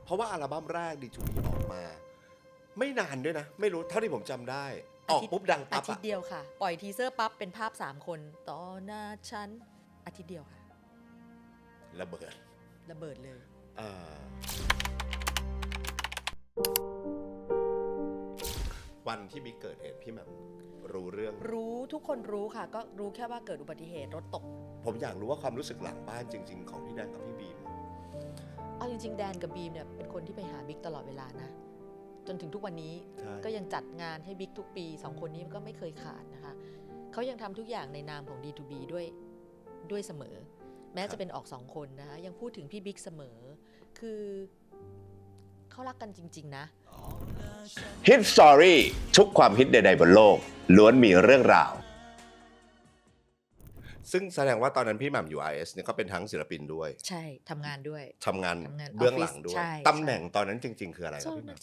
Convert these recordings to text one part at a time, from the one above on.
เพราะว่าอัลบั้มแรก D2B ออกมาไม่นานด้วยนะไม่รู้เท่าที่ผมจำได้ออกปุ๊บดังปั๊บอาทิตย์เดียวค่ะปล่อยทีเซอร์ปั๊บเป็นภาพ3คนต่อหน้าฉันอาทิตย์เดียวค่ะระเบิดเลย วันที่บิ๊กเกิดเหตุพี่แหม่มรู้เรื่องรู้ทุกคนรู้ค่ะก็รู้แค่ว่าเกิดอุบัติเหตุรถตกผมอยากรู้ว่าความรู้สึกหลังบ้านจริงๆของพี่แดนกับพี่บีมเอาจริงๆแดนกับบีมเนี่ยเป็นคนที่ไปหาบิ๊กตลอดเวลานะจนถึงทุกวันนี้ก็ยังจัดงานให้บิ๊กทุกปี2คนนี้ก็ไม่เคยขาดนะคะเขายังทำทุกอย่างในนามของ D2B ด้วยเสมอแม้จะเป็นออก2คนนะคะยังพูดถึงพี่บิ๊กเสมอคือเขารักกันจริงๆนะฮิตสตอรี่ทุกความฮิตใดๆบนโลกล้วนมีเรื่องราวซึ่งแสดงว่าตอนนั้นพี่แหม่มอยู่ RS เนี่ยก็เป็นทั้งศิลปินด้วยใช่ทำงานด้วยทำงานเบื้องหลังด้วยตำแหน่งตอนนั้นจริงๆคืออะไรครับพี่แหม่ม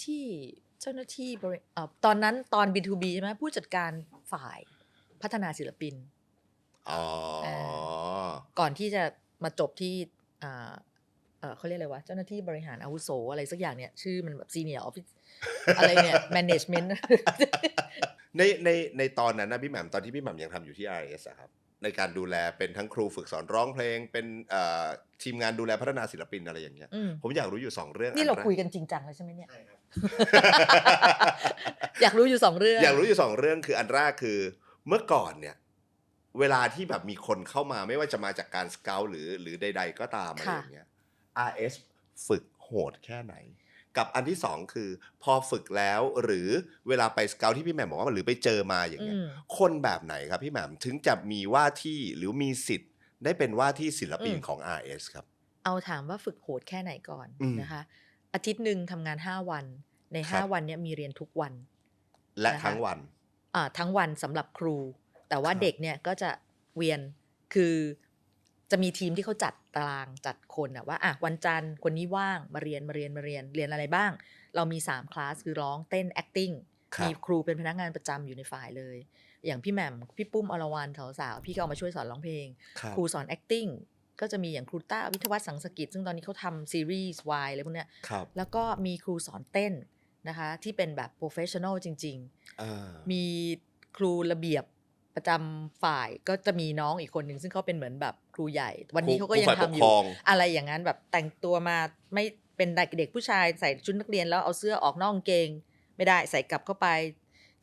เจ้าหน้าที่ตอนนั้นตอน B2B ใช่ไหมผู้จัดการฝ่ายพัฒนาศิลปินก่อนที่จะมาจบที่เขาเรียกอะไรวะเจ้าหน้าที่บริหารอาวุโสอะไรสักอย่างเนี่ยชื่อมันแบบซีเนียร์ออฟฟิศอะไรเนี่ยแมネจเมนต์ในตอนนั้นนะพี่แหม่มตอนที่พี่แหม่มยังทำอยู่ที่ RS อะครับในการดูแลเป็นทั้งครูฝึกสอนร้องเพลงเป็นทีมงานดูแลพัฒนาศิลปินอะไรอย่างเงี้ยผมอยากรู้อยู่2เรื่องนี่เราคุยกันจริงจังเลยใช่ไหมเนี่ยใช่ครับ อยากรู้อยู่2เรื่องคืออันแรกคือเมื่อก่อนเนี่ยเวลาที่แบบมีคนเข้ามาไม่ว่าจะมาจากการสเกาต์หรือใดๆก็ตามอะไรอย่างเงี้ย RS ฝึกโหดแค่ไหนกับอันที่2คือพอฝึกแล้วหรือเวลาไปสเกาต์ที่พี่แหม่มบอกว่าหรือไปเจอมาอย่างเงี้ยคนแบบไหนครับพี่แหม่มถึงจะมีว่าที่หรือมีสิทธิ์ได้เป็นว่าที่ศิลปินของ RS ครับเอาถามว่าฝึกโหดแค่ไหนก่อนนะคะอาทิตย์นึงทำงาน5วันใน5วันนี้มีเรียนทุกวันและทั้งวันทั้งวันสำหรับครูแต่ว่าเด็กเนี่ยก็จะเวียนคือจะมีทีมที่เขาจัดตารางจัดคนว่าวันจันทร์คนนี้ว่างมาเรียนอะไรบ้างเรามี3คลาสคือร้องเต้น acting มีครูเป็นพนักงานประจำอยู่ในฝ่ายเลยอย่างพี่แหม่มพี่ปุ้มอรวรรณสาวๆพี่ก็เอามาช่วยสอนร้องเพลงครูสอน acting ก็จะมีอย่างครูต้าวิทยวัฒน์สังสกิจซึ่งตอนนี้เขาทำซีรีส์ Y อะไรพวกเนี้ยแล้วก็มีครูสอนเต้นนะคะที่เป็นแบบ professional จริงๆมีครูระเบียบประจำฝ่ายก็จะมีน้องอีกคนหนึ่งซึ่งเขาเป็นเหมือนแบบครูใหญ่วันนี้เขาก็ยังทำอยู่อะไรอย่างนั้นแบบแต่งตัวมาไม่เป็นเด็กผู้ชายใส่ชุดนักเรียนแล้วเอาเสื้อออกนอกกางเกงไม่ได้ใส่กลับเข้าไป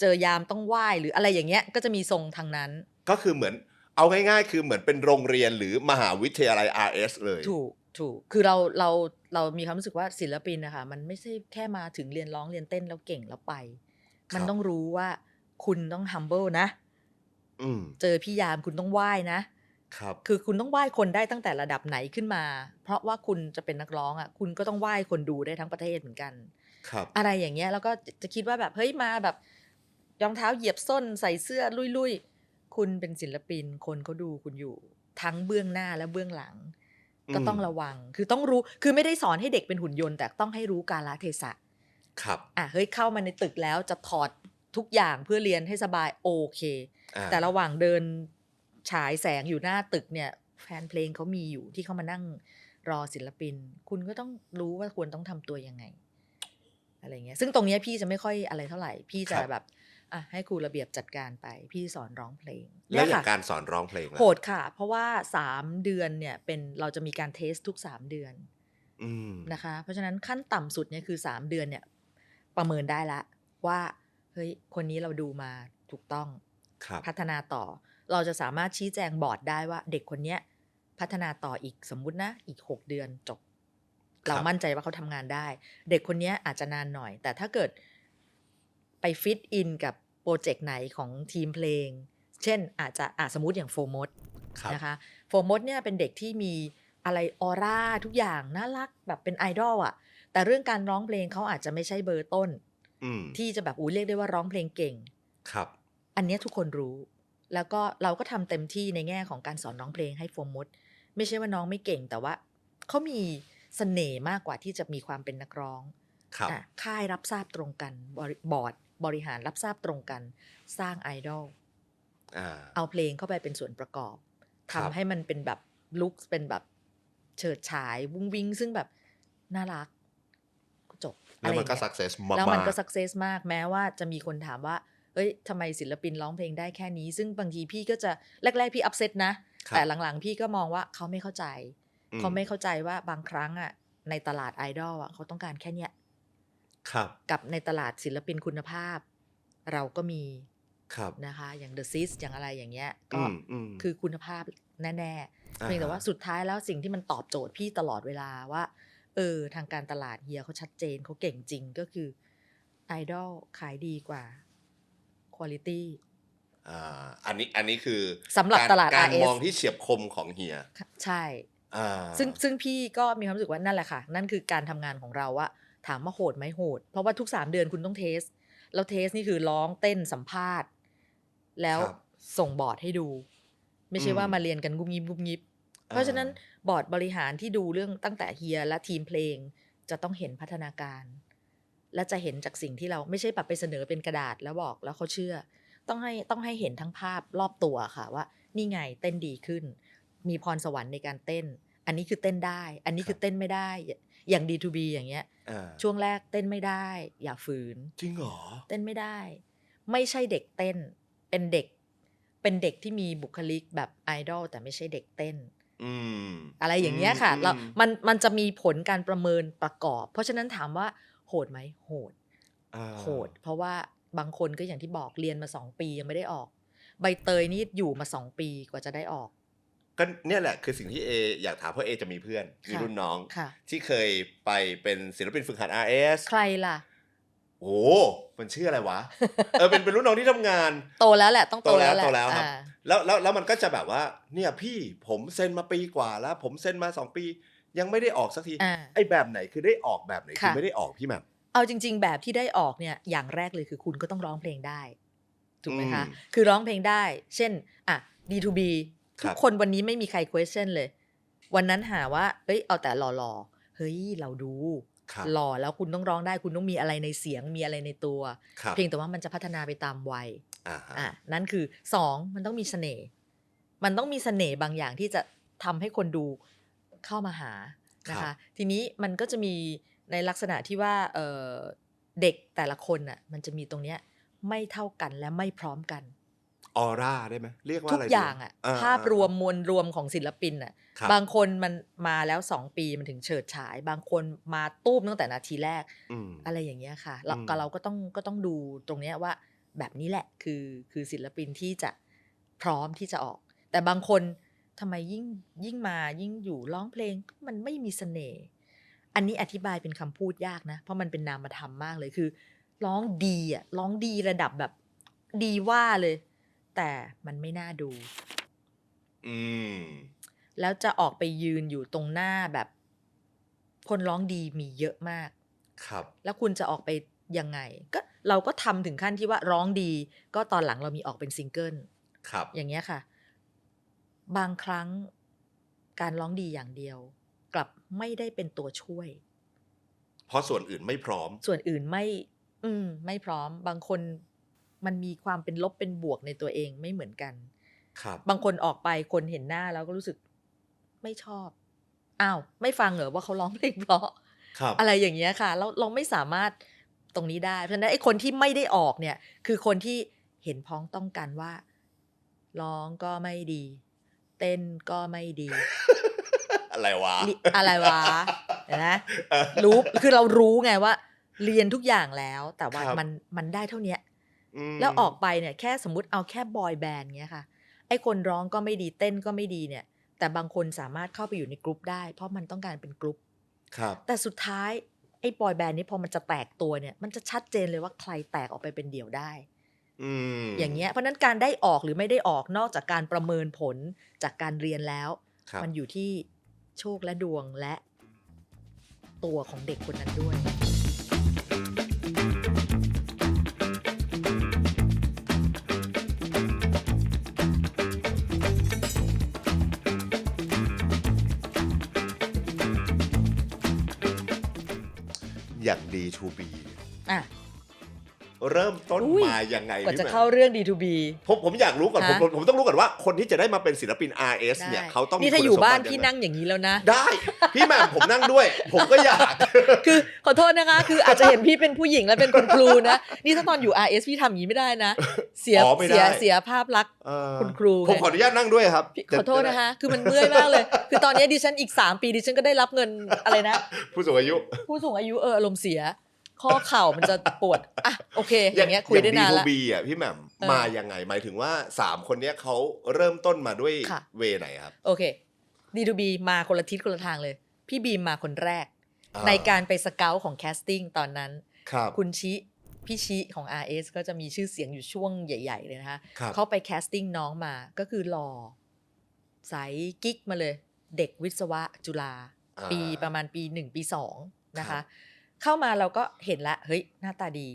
เจอยามต้องไหว้หรืออะไรอย่างเงี้ยก็จะมีทรงทางนั้นก็คือเหมือนเอาง่ายๆคือเหมือนเป็นโรงเรียนหรือมหาวิทยาลัย RS เลยถูกคือเรามีความรู้สึกว่าศิลปินนะคะมันไม่ใช่แค่มาถึงเรียนร้องเรียนเต้นแล้วเก่งแล้วไปมันต้องรู้ว่าคุณต้อง humble นะเจอพี่ยามคุณต้องไหว้นะครับคือคุณต้องไหว้คนได้ตั้งแต่ระดับไหนขึ้นมาเพราะว่าคุณจะเป็นนักร้องคุณก็ต้องไหว้คนดูได้ทั้งประเทศเหมือนกันครับอะไรอย่างเงี้ยแล้วก็จะคิดว่าแบบเฮ้ยมาแบบรองเท้าเหยียบส้นใส่เสื้อลุยๆคุณเป็นศิลปินคนเขาดูคุณอยู่ทั้งเบื้องหน้าและเบื้องหลังก็ต้องระวังคือต้องรู้คือไม่ได้สอนให้เด็กเป็นหุ่นยนต์แต่ต้องให้รู้กาลเทศะครับเฮ้ยเข้ามาในตึกแล้วจะถอดทุกอย่างเพื่อเรียนให้สบายโอเคแต่ระหว่างเดินฉายแสงอยู่หน้าตึกเนี่ยแฟนเพลงเขามีอยู่ที่เขามานั่งรอศิลปินคุณก็ต้องรู้ว่าควรต้องทำตัวยังไงอะไรเงี้ยซึ่งตรงนี้พี่จะไม่ค่อยอะไรเท่าไหร่พี่จะแบบให้ครูระเบียบจัดการไปพี่สอนร้องเพลงแล้วอย่างการสอนร้องเพลงโหดค่ะเพราะว่า3เดือนเนี่ยเป็นเราจะมีการเทสทุก3เดือนนะคะเพราะฉะนั้นขั้นต่ำสุดเนี่ยคือ3เดือนเนี่ยประเมินได้ละว่าเฮ้ยคนนี้เราดูมาถูกต้องพัฒนาต่อเราจะสามารถชี้แจงบอร์ดได้ว่าเด็กคนนี้พัฒนาต่ออีกสมมุตินะอีก6เดือนจบเรามั่นใจว่าเขาทำงานได้เด็กคนนี้อาจจะนานหน่อยแต่ถ้าเกิดไปฟิตอินกับโปรเจกต์ไหนของทีมเพลงเช่นอาจจะสมมุติอย่างโฟมดนะคะโฟมดเนี่ยเป็นเด็กที่มีอะไรออร่าทุกอย่างน่ารักแบบเป็นไอดอลแต่เรื่องการร้องเพลงเขาอาจจะไม่ใช่เบอร์ต้นที่จะแบบเรียกได้ว่าร้องเพลงเก่งครับอันนี้ทุกคนรู้แล้วก็เราก็ทำเต็มที่ในแง่ของการสอนร้องเพลงให้โฟมดไม่ใช่ว่าน้องไม่เก่งแต่ว่าเขามีเสน่ห์มากกว่าที่จะมีความเป็นนักร้องค่ายรับทราบตรงกันบอร์ดบริหารรับทราบตรงกันสร้างไอดอลเอาเพลงเข้าไปเป็นส่วนประกอบทำให้มันเป็นแบบลุคเป็นแบบเฉิดฉายวุ้งวิ้งซึ่งแบบน่ารัก จบ แล้วมันก็ อะไรอย่างเงี้ย success มากๆ แล้วมันก็ success มากแม้ว่าจะมีคนถามว่าเอ้ยทำไมศิลปินร้องเพลงได้แค่นี้ ซึ่งบางทีพี่ก็จะแรกๆพี่ upset นะ ครับ แต่หลังๆพี่ก็มองว่าเขาไม่เข้าใจ อืม เขาไม่เข้าใจว่าบางครั้งอ่ะในตลาดไอดอลอ่ะเขาต้องการแค่เนี้ย ครับ กับในตลาดศิลปินคุณภาพ เราก็มี ครับ นะคะอย่าง The Sis อย่างอะไรอย่างเงี้ยก็ ม คือคุณภาพแน่ๆ อ่า เพียงแต่ว่าสุดท้ายแล้วสิ่งที่มันตอบโจทย์พี่ตลอดเวลาว่าทางการตลาดเฮียเขาชัดเจนเขาเก่งจริงก็คือไอดอลขายดีกว่าคุณภาพ อันนี้คือ สำหรับตลาด การ RS มองที่เฉียบคมของเฮีย ใช่ อ่า ซึ่งพี่ก็มีความรู้สึกว่านั่นแหละค่ะ นั่นคือการทำงานของเราว่าถามว่าโหดไหมโหด เพราะว่าทุก3 เดือนคุณต้องเทสแล้วเทสนี่คือร้องเต้นสัมภาษณ์ แล้ว ครับ ส่งบอร์ดให้ดู ไม่ใช่ว่า อืม มาเรียนกันงุบงิบ เพราะฉะนั้นบอร์ดบริหารที่ดูเรื่องตั้งแต่เฮียและทีมเพลงจะต้องเห็นพัฒนาการ และจะเห็นจากสิ่งที่เราไม่ใช่แบบไปเสนอเป็นกระดาษแล้วบอกแล้วเขาเชื่อ ต้องให้เห็นทั้งภาพรอบตัวค่ะว่านี่ไงเต้นดีขึ้น มีพรสวรรค์ในการเต้น อันนี้คือเต้นได้ อันนี้คือเต้นไม่ได้ อย่าง D2B อย่างเงี้ย ช่วงแรกเต้นไม่ได้ อย่าฝืน จริงเหรอ เต้นไม่ได้ ไม่ใช่เด็กเต้น เป็นเด็กที่มีบุคลิกแบบไอดอลแต่ไม่ใช่เด็กเต้น อะไรอย่างเงี้ยค่ะแล้วมันจะมีผลการประเมินประกอบ เพราะฉะนั้นถามว่าโหดไหมโหด โหด เพราะว่าบางคนก็อย่างที่บอกเรียนมา2 ปียังไม่ได้ออก ใบเตยนี่อยู่มา2 ปีกว่าจะได้ออก ก็เนี่ยแหละคือสิ่งที่เออยากถามเพราะเอจะมีเพื่อนมีรุ่นน้อง ค่ะ ที่เคยไปเป็นศิลปินฝึกหัด RS ใครล่ะ โอ้มันชื่ออะไรวะ เป็นรุ่นน้องที่ทำงาน โตแล้วแหละต้องโตแล้วแหละ โตแล้วครับ อ่า แล้วมันก็จะแบบว่าเนี่ยพี่ผมเซ็นมาปีกว่าแล้ว ผมเซ็นมา2 ปียังไม่ได้ออกสักที อ่า ไอ้แบบไหนคือได้ออกแบบไหนคือ ค่ะ ไม่ได้ออกพี่แหม่ม เอาจริง ๆ แบบที่ได้ออกเนี่ยอย่างแรกเลยคือคุณก็ต้องร้องเพลงได้ถูกไหมคะ อืม คือร้องเพลงได้ เช่นอ่ะ D2B ครั ทุ บ กคนวันนี้ไม่มีใคร question เลย วันนั้นหาว่าเอ้ยเอาแต่หล่อๆเฮ้ยเราดู ครับ หล่อแล้วคุณต้องร้องได้คุณต้องมีอะไรในเสียงมีอะไรในตัว ครับ เพียงแต่ว่ามันจะพัฒนาไปตามวัย ฮะ นั่นคือ2มันต้องมีเสน่ห์มันต้องมีเสน่ห์บางอย่างที่จะทำให้คนดูเข้ามาหานะคะ ทีนี้มันก็จะมีในลักษณะที่ว่าเด็กแต่ละคนน่ะมันจะมีตรงเนี้ยไม่เท่ากันและไม่พร้อมกัน ออร่าได้ไหมเรียกว่า ทุ อะไร ก ดี อย่างอ่ะภาพรวมมวลรวมของศิลปินอ่ะ ครับ บางคนมันมาแล้ว2 ปีมันถึงเฉิดฉาย บางคนมาตู้มตั้งแต่นาทีแรก อืม อะไรอย่างเงี้ยค่ะ อืม เราก็ต้องดูตรงเนี้ยว่าแบบนี้แหละคือศิลปินที่จะพร้อมที่จะออก แต่บางคนทำไมยิ่งมายิ่งอยู่ร้องเพลงมันไม่มีเสน่ห์อันนี้อธิบายเป็นคำพูดยากนะ เพราะมันเป็นนามธรรมมากเลยคือ ร้องดีอ่ะร้องดีระดับแบบดีว่าเลย แต่มันไม่น่าดู อืม แล้วจะออกไปยืนอยู่ตรงหน้าแบบคนร้องดีมีเยอะมาก ครับ แล้วคุณจะออกไปยังไงก็เราก็ทำถึงขั้นที่ว่าร้องดี ก็ตอนหลังเรามีออกเป็นซิงเกิล ครับ อย่างเงี้ยค่ะ บางครั้งการร้องดีอย่างเดียว กลับไม่ได้เป็นตัวช่วย เพราะส่วนอื่นไม่พร้อม ส่วนอื่นไม่พร้อม บางคนมันมีความเป็นลบเป็นบวกในตัวเองไม่เหมือนกัน ครับ บางคนออกไปคนเห็นหน้าแล้วก็รู้สึกไม่ชอบอ้าวไม่ฟังเหรอว่าเขาร้องเพลงเพราะ ครับ อะไรอย่างเงี้ยค่ะเราไม่สามารถตรงนี้ได้เพราะฉะนั้นไอ้คนที่ไม่ได้ออกเนี่ยคือคนที่เห็นพ้องต้องกันว่าร้องก็ไม่ดี เต้นก็ไม่ดี อะไรวะ อะไรวะเห็นไหมรู้คือเรารู้ไงว่า เรียนทุกอย่างแล้วแต่ว่า ครับ มันได้เท่าเนี้ย ม แล้วออกไปเนี่ยแค่สมมุติเอาแค่บอยแบนด์เงี้ยค่ะไอ้คนร้องก็ไม่ดีเต้นก็ไม่ดีเนี่ย แต่บางคนสามารถเข้าไปอยู่ในกรุ๊ปได้ เพราะมันต้องการเป็นกรุ๊ป ครับ แต่สุดท้ายไอ้บอยแบนด์นี้พอมันจะแตกตัวเนี่ยมันจะชัดเจนเลยว่าใครแตกออกไปเป็นเดี่ยวได้ อย่างเงี้ยเพราะนั้นการได้ออกหรือไม่ได้ออกนอกจากการประเมินผลจากการเรียนแล้ว ครับ มันอยู่ที่โชคและดวงและตัวของเด็กคนนั้นด้วย อย่าง D2B อ่ะ เริ่มต้น อุ๊ย มายังไง กว่า พี่ จะ แหม่ เข้าม เรื่อง D2B ผมอยากรู้ก่อน ฮะ ผมต้องรู้ก่อนว่าคนที่จะได้มาเป็นศิลปิน RS ได้ เนี่ยเขาต้องมี นี่ถ้า คุณ อยู่ สม บ้า บั น ติยั พี่ งไง นั่งอย่างนี้แล้วนะ ได้พี่แหม่มผมนั่งด้วย ผมก็อยาก คือขอโทษนะคะ คืออาจจะเห็นพี่เป็นผู้หญิงและเป็นคุณครูนะ นี่ถ้าตอนอยู่ RS พี่ทำอย่างนี้ไม่ได้นะ เสีย อ๋อไม่ได้ เสียภาพลักษณ์ เออ คุณครู ผม ไง ขออนุญาตนั่งด้วยครับ พี่ขอโทษนะคะ คือมันเมื่อยมากเลย คือตอนนี้ดิฉันอีก3 ปีดิฉันก็ได้รับเงินอะไรนะ ผู้สูงอายุ ผู้สูงอายุอารมณ์เสีย ข้อเข่ามันจะปวดอ่ะโอเค อย่างเงี้ยคุยได้นานละ D2B อ่ะพี่แหม่ม เออ มายังไงหมายถึงว่า3คนเนี้ยเขาเริ่มต้นมาด้วย ค่ะ เวไหนครับ โอเค D2B มาคนละทิศคนละทางเลย พี่บีมมาคนแรก อ่า ในการไปสเกลของแคสติ้งตอนนั้น ครับ คุณชิพี่ชิของ RS ก็จะมีชื่อเสียงอยู่ช่วงใหญ่ ๆ เลยนะคะ ครับ เขาไปแคสติ้งน้องมาก็คือหล่อใสกิ๊กมาเลย เด็กวิศวะจุฬา อ่า ปีประมาณปี 1 ปี 2 นะ ครั คะ บ เข้ามาเราก็เห็นละเฮ้ยหน้าตาดี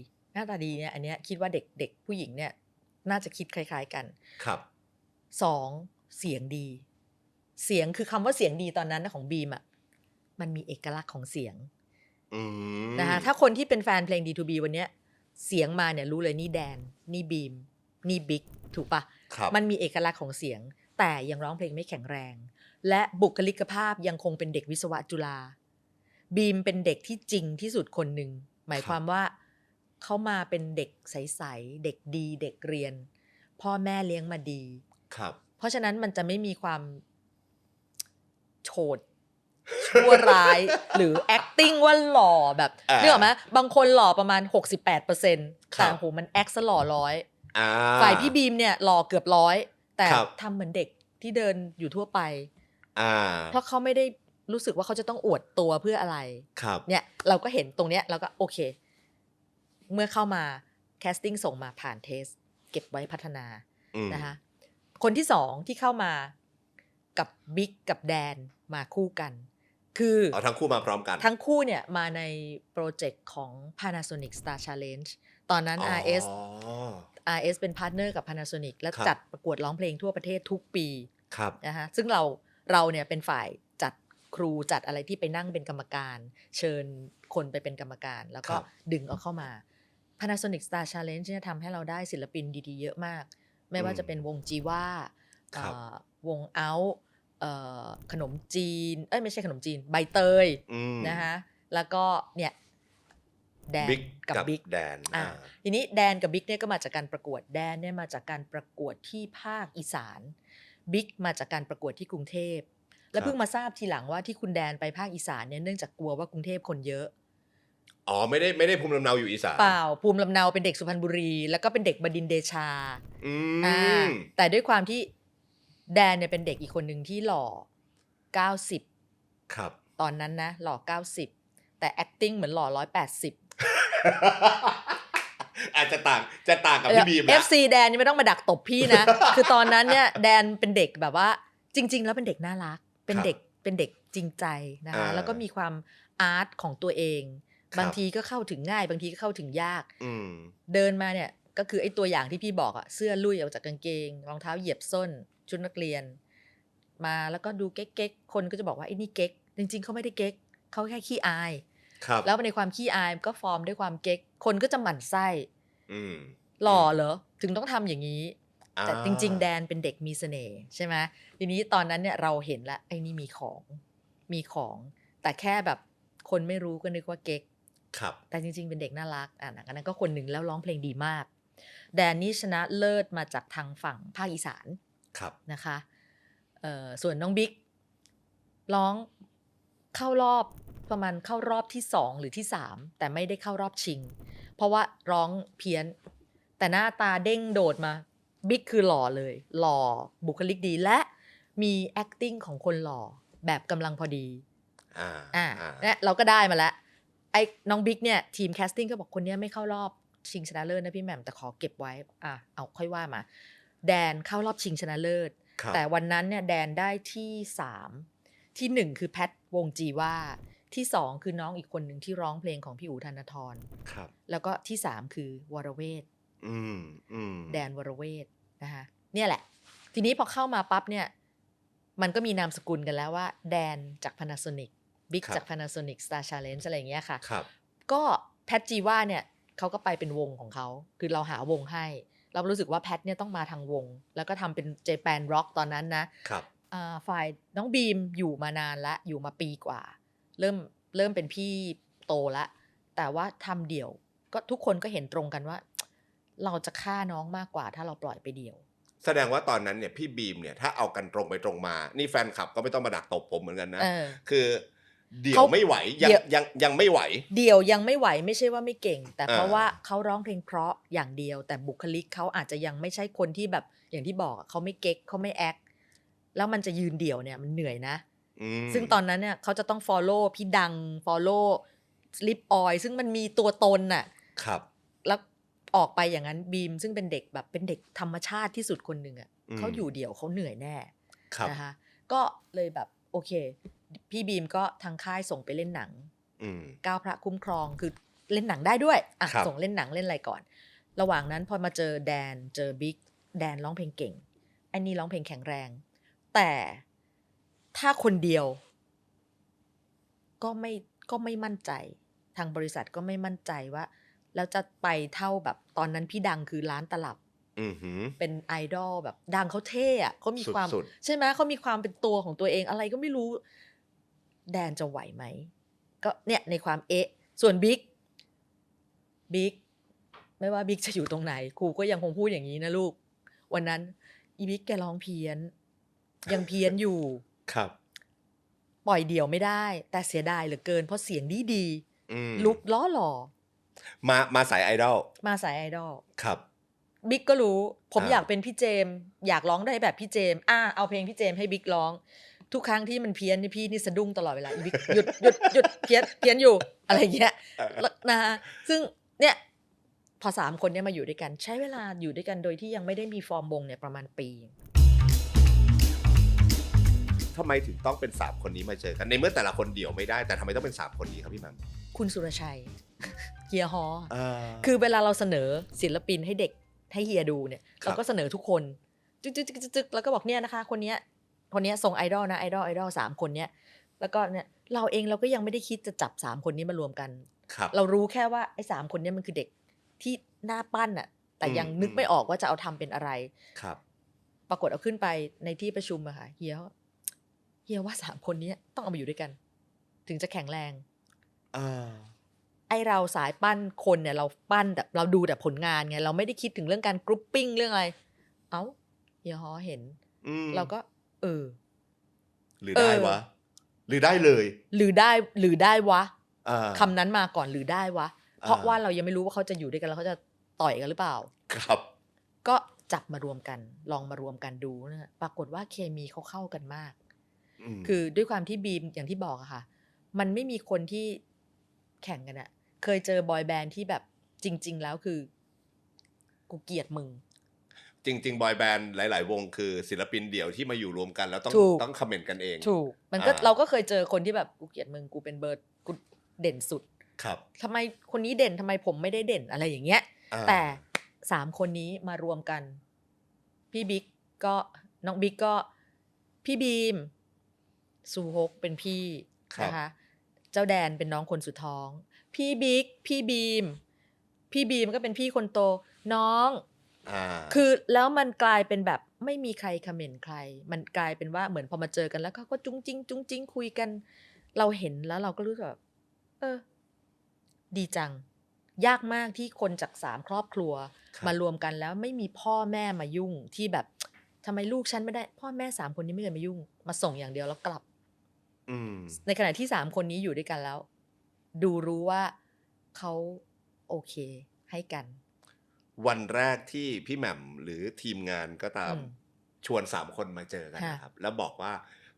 เนี่ยอันเนี้ยคิดว่าเด็กผู้หญิงเนี่ยน่าจะคิดคล้าย ๆกัน ครับ 2 เสียงดี เสียงคือคำว่าเสียงดีตอนนั้นนะของบีมอ่ะมันมีเอกลักษณ์ของเสียง อืม นะคะถ้าคนที่เป็นแฟนเพลง D2B วันเนี้ยเสียงมาเนี่ยรู้เลยนี่แดนนี่บีมนี่บิ๊กถูกปะ ครับ มันมีเอกลักษณ์ของเสียงแต่ยังร้องเพลงไม่แข็งแรง และบุคลิกภาพยังคงเป็นเด็กวิศวะจุฬาบีมเป็นเด็กที่จริงที่สุดคนหนึ่งหมายความว่าเขามาเป็นเด็กใสๆเด็กดีเด็กเรียน พ่อแม่เลี้ยงมาดี ครับ เพราะฉะนั้นมันจะไม่มีความโฉดชั่วร้าย หรือ acting ว่าหล่อแบบ อ่า นึกออกไหมบางคนหล่อประมาณ 68% ครับ แต่โหมัน act ซะหล่อร้อย อ่า ฝ่ายพี่บีมเนี่ยหล่อเกือบร้อยแต่ ครับ ทำเหมือนเด็กที่เดินอยู่ทั่วไป อ่า เพราะเขาไม่ได้รู้สึกว่าเขาจะต้องอวดตัวเพื่ออะไร ครับ เนี่ยเราก็เห็นตรงเนี้ยเราก็โอเค เมื่อเข้ามาแคสติ้งส่งมาผ่านเทส เก็บไว้พัฒนา อืม นะคะคนที่2ที่เข้ามากับบิ๊กกับแดนมาคู่กัน คือ เอาทั้งคู่มาพร้อมกัน ทั้งคู่เนี่ยมาในโปรเจกต์ของ Panasonic Star Challenge ตอนนั้น อ๋อ RS เป็นพาร์ทเนอร์กับ Panasonic และ ครับ จัดประกวดร้องเพลงทั่วประเทศทุกปี ครับ นะคะซึ่งเราเนี่ยเป็นฝ่ายจัดครูจัดอะไรที่ไปนั่งเป็นกรรมการ เชิญคนไปเป็นกรรมการ แล้วก็ ครับ ดึงเอาเข้ามา Panasonic Star Challenge เนี่ยทำให้เราได้ศิลปินดีๆเยอะมาก ไม่ว่าจะเป็นวงจีว่า ครับ วงเอาขนมจีนไม่ใช่ขนมจีนใบเตย อืม นะคะแล้วก็เนี่ยแดน บิ๊ก กับ กับ บิ๊ก แดน ทีนี้แดนกับบิ๊กเนี่ยก็มาจากการประกวดแดนเนี่ยมาจากการประกวดที่ภาคอีสานบิ๊กมาจากการประกวดที่กรุงเทพแล้วเพิ่งมาทราบทีหลังว่าที่คุณแดนไปภาคอีสานเนี่ยเนื่องจากกลัวว่ากรุงเทพคนเยอะ อ๋อไม่ได้ภูมิลำเนาอยู่อีสาน เปล่าภูมิลำเนาเป็นเด็กสุพรรณบุรี แล้วก็เป็นเด็กบดินทร์เดชา อื อ่าม แต่ด้วยความที่แดนเนี่ยเป็นเด็กอีกคนหนึ่งที่หล่อ90 ครับ ตอนนั้นนะหล่อ90แต่ acting เหมือนหล่อ180 อาจจะต่างกับพี่บีมนะ FC แดนนี่ไม่ต้องมาดักตบพี่นะ คือตอนนั้นเนี่ยแดนเป็นเด็กแบบว่าจริง ๆ แล้วเป็นเด็กน่ารัก เป็นเด็กจริงใจนะคะ อ่า แล้วก็มีความอาร์ตของตัวเอง ครับ บางทีก็เข้าถึงง่าย บางทีก็เข้าถึงยาก อืม เดินมาเนี่ยก็คือไอ้ตัวอย่างที่พี่บอกอะเสื้อลุยออกจากกางเกง รองเท้าเหยียบส้น ชุดนักเรียน มาแล้วก็ดูเก๊กๆคนก็จะบอกว่าไอ้นี่เก๊กจริงๆเขาไม่ได้เก๊กเขาแค่ขี้อาย ครับ แล้วในความขี้อายก็ฟอร์มด้วยความเก๊กคนก็จะหมั่นไส้ อืม หล่อเหรอถึงต้องทำอย่างนี้ อ่า แต่จริง ๆ แดนเป็นเด็กมีเสน่ห์ใช่ไหมทีนี้ตอนนั้นเนี่ยเราเห็นแล้วไอ้นี่มีของ แต่แค่แบบคนไม่รู้ก็นึกว่าเก๊ก ครับ แต่จริง ๆ เป็นเด็กน่ารักอันนั้นก็คนหนึ่งแล้วร้องเพลงดีมาก แดนนี่ชนะเลิศมาจากทางฝั่งภาคอีสาน ครับ นะคะส่วนน้องบิ๊กร้องเข้ารอบประมาณเข้ารอบที่2หรือที่3แต่ไม่ได้เข้ารอบชิง เพราะว่าร้องเพี้ยนแต่หน้าตาเด้งโดดมาบิ๊กคือหล่อเลยหล่อบุคลิกดีและมี acting ของคนหล่อแบบกำลังพอดี เนี่ยเราก็ได้มาแล้วไอ้น้องบิ๊กเนี่ยทีมแคสติ้งก็บอกคนนี้ไม่เข้ารอบชิงชนะเลิศนะพี่แหม่มแต่ขอเก็บไว้เอาค่อยว่ามาแดนเข้ารอบชิงชนะเลิศ ครับ แต่วันนั้นเนี่ยแดนได้ที่3ที่1คือแพทวงจีว่าที่2คือน้องอีกคนหนึ่งที่ร้องเพลงของพี่อู๋ธนทร ครับ แล้วก็ที่3คือวรเวท อืม แดนวรเวทนะคะเนี่ยแหละทีนี้พอเข้ามาปั๊บเนี่ยมันก็มีนามสกุลกันแล้วว่าแดนจาก Panasonic บิ๊ก ครับ จาก Panasonic Star Challenge อะไรอย่างเงี้ยค่ะ ครับ ก็แพทจีว่าเนี่ย เขาก็ไปเป็นวงของเขาคือเราหาวงให้เรารู้สึกว่าแพทเนี่ยต้องมาทางวงแล้วก็ทำเป็นเจแปนร็อกตอนนั้นนะครับฝ่ายน้องบีมอยู่มานานละอยู่มาปีกว่าเริ่มเป็นพี่โตละแต่ว่าทำเดี่ยวก็ทุกคนก็เห็นตรงกันว่าเราจะฆ่าน้องมากกว่าถ้าเราปล่อยไปเดี่ยวแสดงว่าตอนนั้นเนี่ยพี่บีมเนี่ยถ้าเอากันตรงไปตรงมานี่แฟนคลับก็ไม่ต้องมาดักตบผมเหมือนกันนะคือเดี่ยวไม่ไหวยังไม่ไหวเดี่ยวยังไม่ไหวไม่ใช่ว่าไม่เก่งแต่เพราะว่าเขาร้องเพลงเพราะอย่างเดียวแต่บุคลิกเขาอาจจะยังไม่ใช่คนที่แบบอย่างที่บอกเขาไม่เก๊กเขาไม่แอคแล้วมันจะยืนเดี่ยวเนี่ยมันเหนื่อยนะซึ่งตอนนั้นเนี่ยเขาจะต้อง follow พี่ดัง follow Slip Oil ซึ่งมันมีตัวตนน่ะครับแล้วออกไปอย่างนั้นบีมซึ่งเป็นเด็กแบบเป็นเด็กธรรมชาติที่สุดคนหนึ่งอ่ะเขาอยู่เดี่ยวเขาเหนื่อยแน่นะคะก็เลยแบบโอเคพี่บีมก็ทางค่ายส่งไปเล่นหนังก้าวพระคุ้มครองคือเล่นหนังได้ด้วยอ่ะส่งเล่นหนังเล่นอะไรก่อนระหว่างนั้นพอมาเจอแดนเจอบิ๊กแดนร้องเพลงเก่งไอ้นี่ร้องเพลงแข็งแรงแต่ถ้าคนเดียวก็ไม่มั่นใจทางบริษัทก็ไม่มั่นใจว่าแล้วจะไปเท่าแบบตอนนั้นพี่ดังคือร้านตลับเป็นไอดอลแบบดังเขาเท่อะเขามีความใช่ไหมเขามีความเป็นตัวของตัวเองอะไรก็ไม่รู้แดนจะไหวไหมก็เนี่ยในความส่วนบิ๊กไม่ว่าบิ๊กจะอยู่ตรงไหนครูก็ยังคงพูดอย่างนี้นะลูกวันนั้นอีบิ๊กแกร้องเพี้ยนยังเพี้ยนอยู่ครับปล่อยเดี่ยวไม่ได้แต่เสียดายเหลือเกินเพราะเสียงดีลุกล้อหล่อมาสายไอดอลครับบิ๊กก็รู้ผมอยากเป็นพี่เจมอยากร้องได้แบบพี่เจมเอาเพลงพี่เจมให้บิ๊กร้องทุกครั้งที่มันเพี้ยนนี่พี่นี่สะดุ้งตลอดเวลาบิ๊กหยุดเพี้ยนอยู่อะไรอย่างเงี้ยนะซึ่งเนี่ยพอ3คนเนี่ยมาอยู่ด้วยกันใช้เวลาอยู่ด้วยกันโดยที่ยังไม่ได้มีฟอร์มวงเนี่ยประมาณปีทำไมถึงต้องเป็น3คนนี้มาเจอกันในเมื่อแต่ละคนเดี่ยวไม่ได้แต่ทำไมต้องเป็น3คนนี้ครับพี่แหม่มคุณสุรชัยเฮียฮอคือเวลาเราเสนอศิลปินให้เด็กให้เฮียดูเนี่ยเราก็เสนอทุกคนจึ๊กแล้วก็บอกเนี่ยนะคะคนนี้ส่งไอดอลนะไอดอล3คนเนี้ยแล้วก็เนี่ยเราเองเราก็ยังไม่ได้คิดจะจับ3คนนี้มารวมกันเรารู้แค่ว่าไอ้3คนนี้มันคือเด็กที่หน้าปั้นอะแต่ยังนึกไม่ออกว่าจะเอาทำเป็นอะไรปรากฏเอาขึ้นไปในที่ประชุมอะค่ะเฮียว่า3คนนี้ต้องเอามาอยู่ด้วยกันถึงจะแข็งแรงไอเราสายปั้นคนเนี่ยเราปั้นแต่เราดูแต่ผลงานไงเราไม่ได้คิดถึงเรื่องการกรุ๊ปปิ้งเรื่องอะไรเฮียฮอเห็นเราก็หรือได้วะหรือได้เลยหรือได้วะคำนั้นมาก่อนหรือได้วะเพราะว่าเรายังไม่รู้ว่าเขาจะอยู่ด้วยกันแล้วเขาจะต่อยกันหรือเปล่าครับก็จับมารวมกันลองมารวมกันดูนะปรากฏว่าเคมีเขาเข้ากันมากคือด้วยความที่บีมอย่างที่บอกอะค่ะมันไม่มีคนที่แข่งกันอะเคยเจอบอยแบนด์ที่แบบจริงๆแล้วคือกูเกลียดมึงจริงๆบอยแบนด์หลายๆวงคือศิลปินเดี่ยวที่มาอยู่รวมกันแล้วต้องคอมเมนต์กันเองถูกมันก็เราก็เคยเจอคนที่แบบกูเกลียดมึงกูเป็นเบอร์กูเด่นสุดครับทำไมคนนี้เด่นทำไมผมไม่ได้เด่นอะไรอย่างเงี้ยแต่3คนนี้มารวมกันพี่บิ๊กก็น้องบิ๊กก็พี่บีมซูฮกเป็นพี่นะคะเจ้าแดนเป็นน้องคนสุดท้องพี่บิ๊กพี่บีมก็เป็นพี่คนโตน้องคือแล้วมันกลายเป็นแบบไม่มีใครคอมเมนต์ใครมันกลายเป็นว่าเหมือนพอมาเจอกันแล้วเขาก็จุ้งจิ้งคุยกันเราเห็นแล้วเราก็รู้สึกแบบดีจังยากมากที่คนจาก3ครอบครัวมารวมกันแล้วไม่มีพ่อแม่มายุ่งที่แบบทำไมลูกฉันไม่ได้พ่อแม่3คนนี้ไม่เคยมายุ่งมาส่งอย่างเดียวแล้วกลับในขณะที่3คนนี้อยู่ด้วยกันแล้วดูรู้ว่าเขาโอเคให้กันวันแรกที่พี่แหม่มหรือทีมงานก็ตามชวน3คนมาเจอกันนะครับแล้วบอกว่า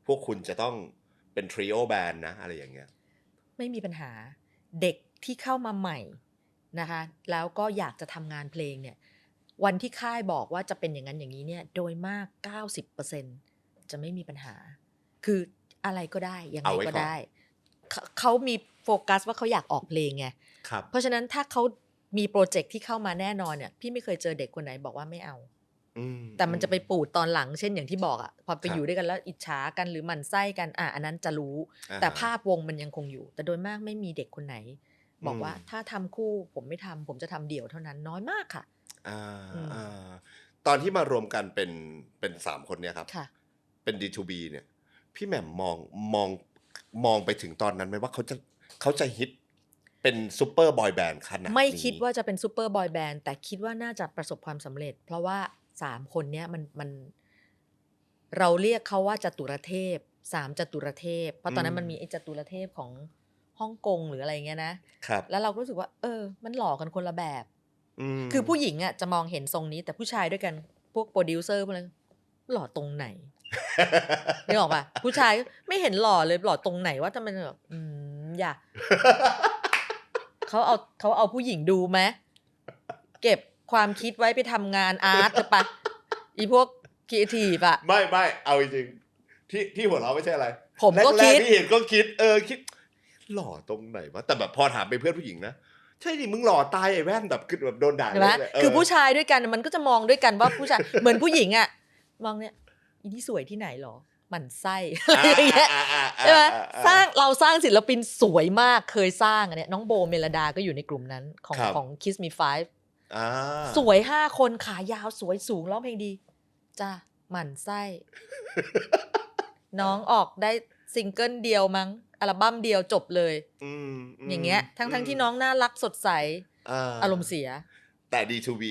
พวกคุณจะต้องเป็นทริโอแบนด์นะอะไรอย่างเงี้ยไม่มีปัญหาเด็กที่เข้ามาใหม่นะคะแล้วก็อยากจะทำงานเพลงเนี่ยวันที่ค่ายบอกว่าจะเป็นอย่างนั้นอย่างนี้เนี่ยโดยมาก 90% จะไม่มีปัญหาคืออะไรก็ได้ยังไงก็ได้เขามีโฟกัสว่าเขาอยากออกเพลงไงเพราะฉะนั้นถ้าเขามีโปรเจกต์ที่เข้ามาแน่นอนเนี่ยพี่ไม่เคยเจอเด็กคนไหนบอกว่าไม่เอาแต่มันจะไปปูดตอนหลังเช่นอย่างที่บอกพอไปอยู่ด้วยกันแล้วอิจฉากันหรือหมั่นไส้กันอันนั้นจะรู้แต่ภาพวงมันยังคงอยู่แต่โดยมากไม่มีเด็กคนไหน บอกว่าถ้าทำคู่ผมไม่ทำผมจะทำเดี่ยวเท่านั้นน้อยมากค่ะ อ่า อืม อ่าตอนที่มารวมกันเป็น3 คนเนี่ยครับ ค่ะ เป็น D2B เนี่ย พี่แหม่มมองไปถึงตอนนั้นไหมว่าเขาจะฮิตเป็นซูเปอร์บอยแบนด์ขนาดนี้ ไม่คิดว่าจะเป็นซูเปอร์บอยแบนด์แต่คิดว่าน่าจะประสบความสำเร็จ เพราะว่า3 คนเนี้ยมันเราเรียกเขาว่าจตุรเทพ3 จตุรเทพ เพราะตอนนั้นมันมีไอ้จตุรเทพของฮ่องกงหรืออะไรเงี้ยนะครับ แล้วเราก็รู้สึกว่ามันหล่อกันคนละแบบ คือผู้หญิงอ่ะจะมองเห็นทรงนี้แต่ผู้ชายด้วยกันพวกโปรดิวเซอร์พวกนั้นหล่อตรงไหน นึกออกป่ะผู้ชายไม่เห็นหล่อเลยหล่อตรงไหนว่าทำไมแบบอย่า เขาเอาผู้หญิงดูไหมเก็บความคิดไว้ไปทำงานอาร์ตเถอะปะอีพวกครีเอทีฟอะ ไม่เอาจริงๆที่หัวเราะไม่ใช่อะไร ผมก็ แร คิ ก ด ๆที่เห็นก็คิดคิดหล่อตรงไหนวะแต่แบบพอถามไปเพื่อนผู้หญิงนะใช่ดิมึงหล่อตายไอ้แว่นแบบคือแบบโดนด่า ใช่ไหม เลย คือผู้ชายด้วยกันมันก็จะมองด้วยกันว่าผู้ชาย เหมือนผู้หญิงอะมองเนี่ยอีนี่สวยที่ไหนหรอหมั่นไส้ อะไรอย่างเงี้ยใช่ไหมเราสร้างศิลปินสวยมากเคยสร้างอันเนี้ยน้องโบเมลดาก็อยู่ในกลุ่มนั้นของ Kiss Me Five สวย5 คนขายาวสวยสูงร้องเพลงดีจ้าหมั่นไส้ น้องออกได้ซิงเกิลเดียวมั้งอัลบั้มเดียวจบเลยอย่างเงี้ยทั้งที่น้องน่ารักสดใสอารมณ์เสียแต่ D2B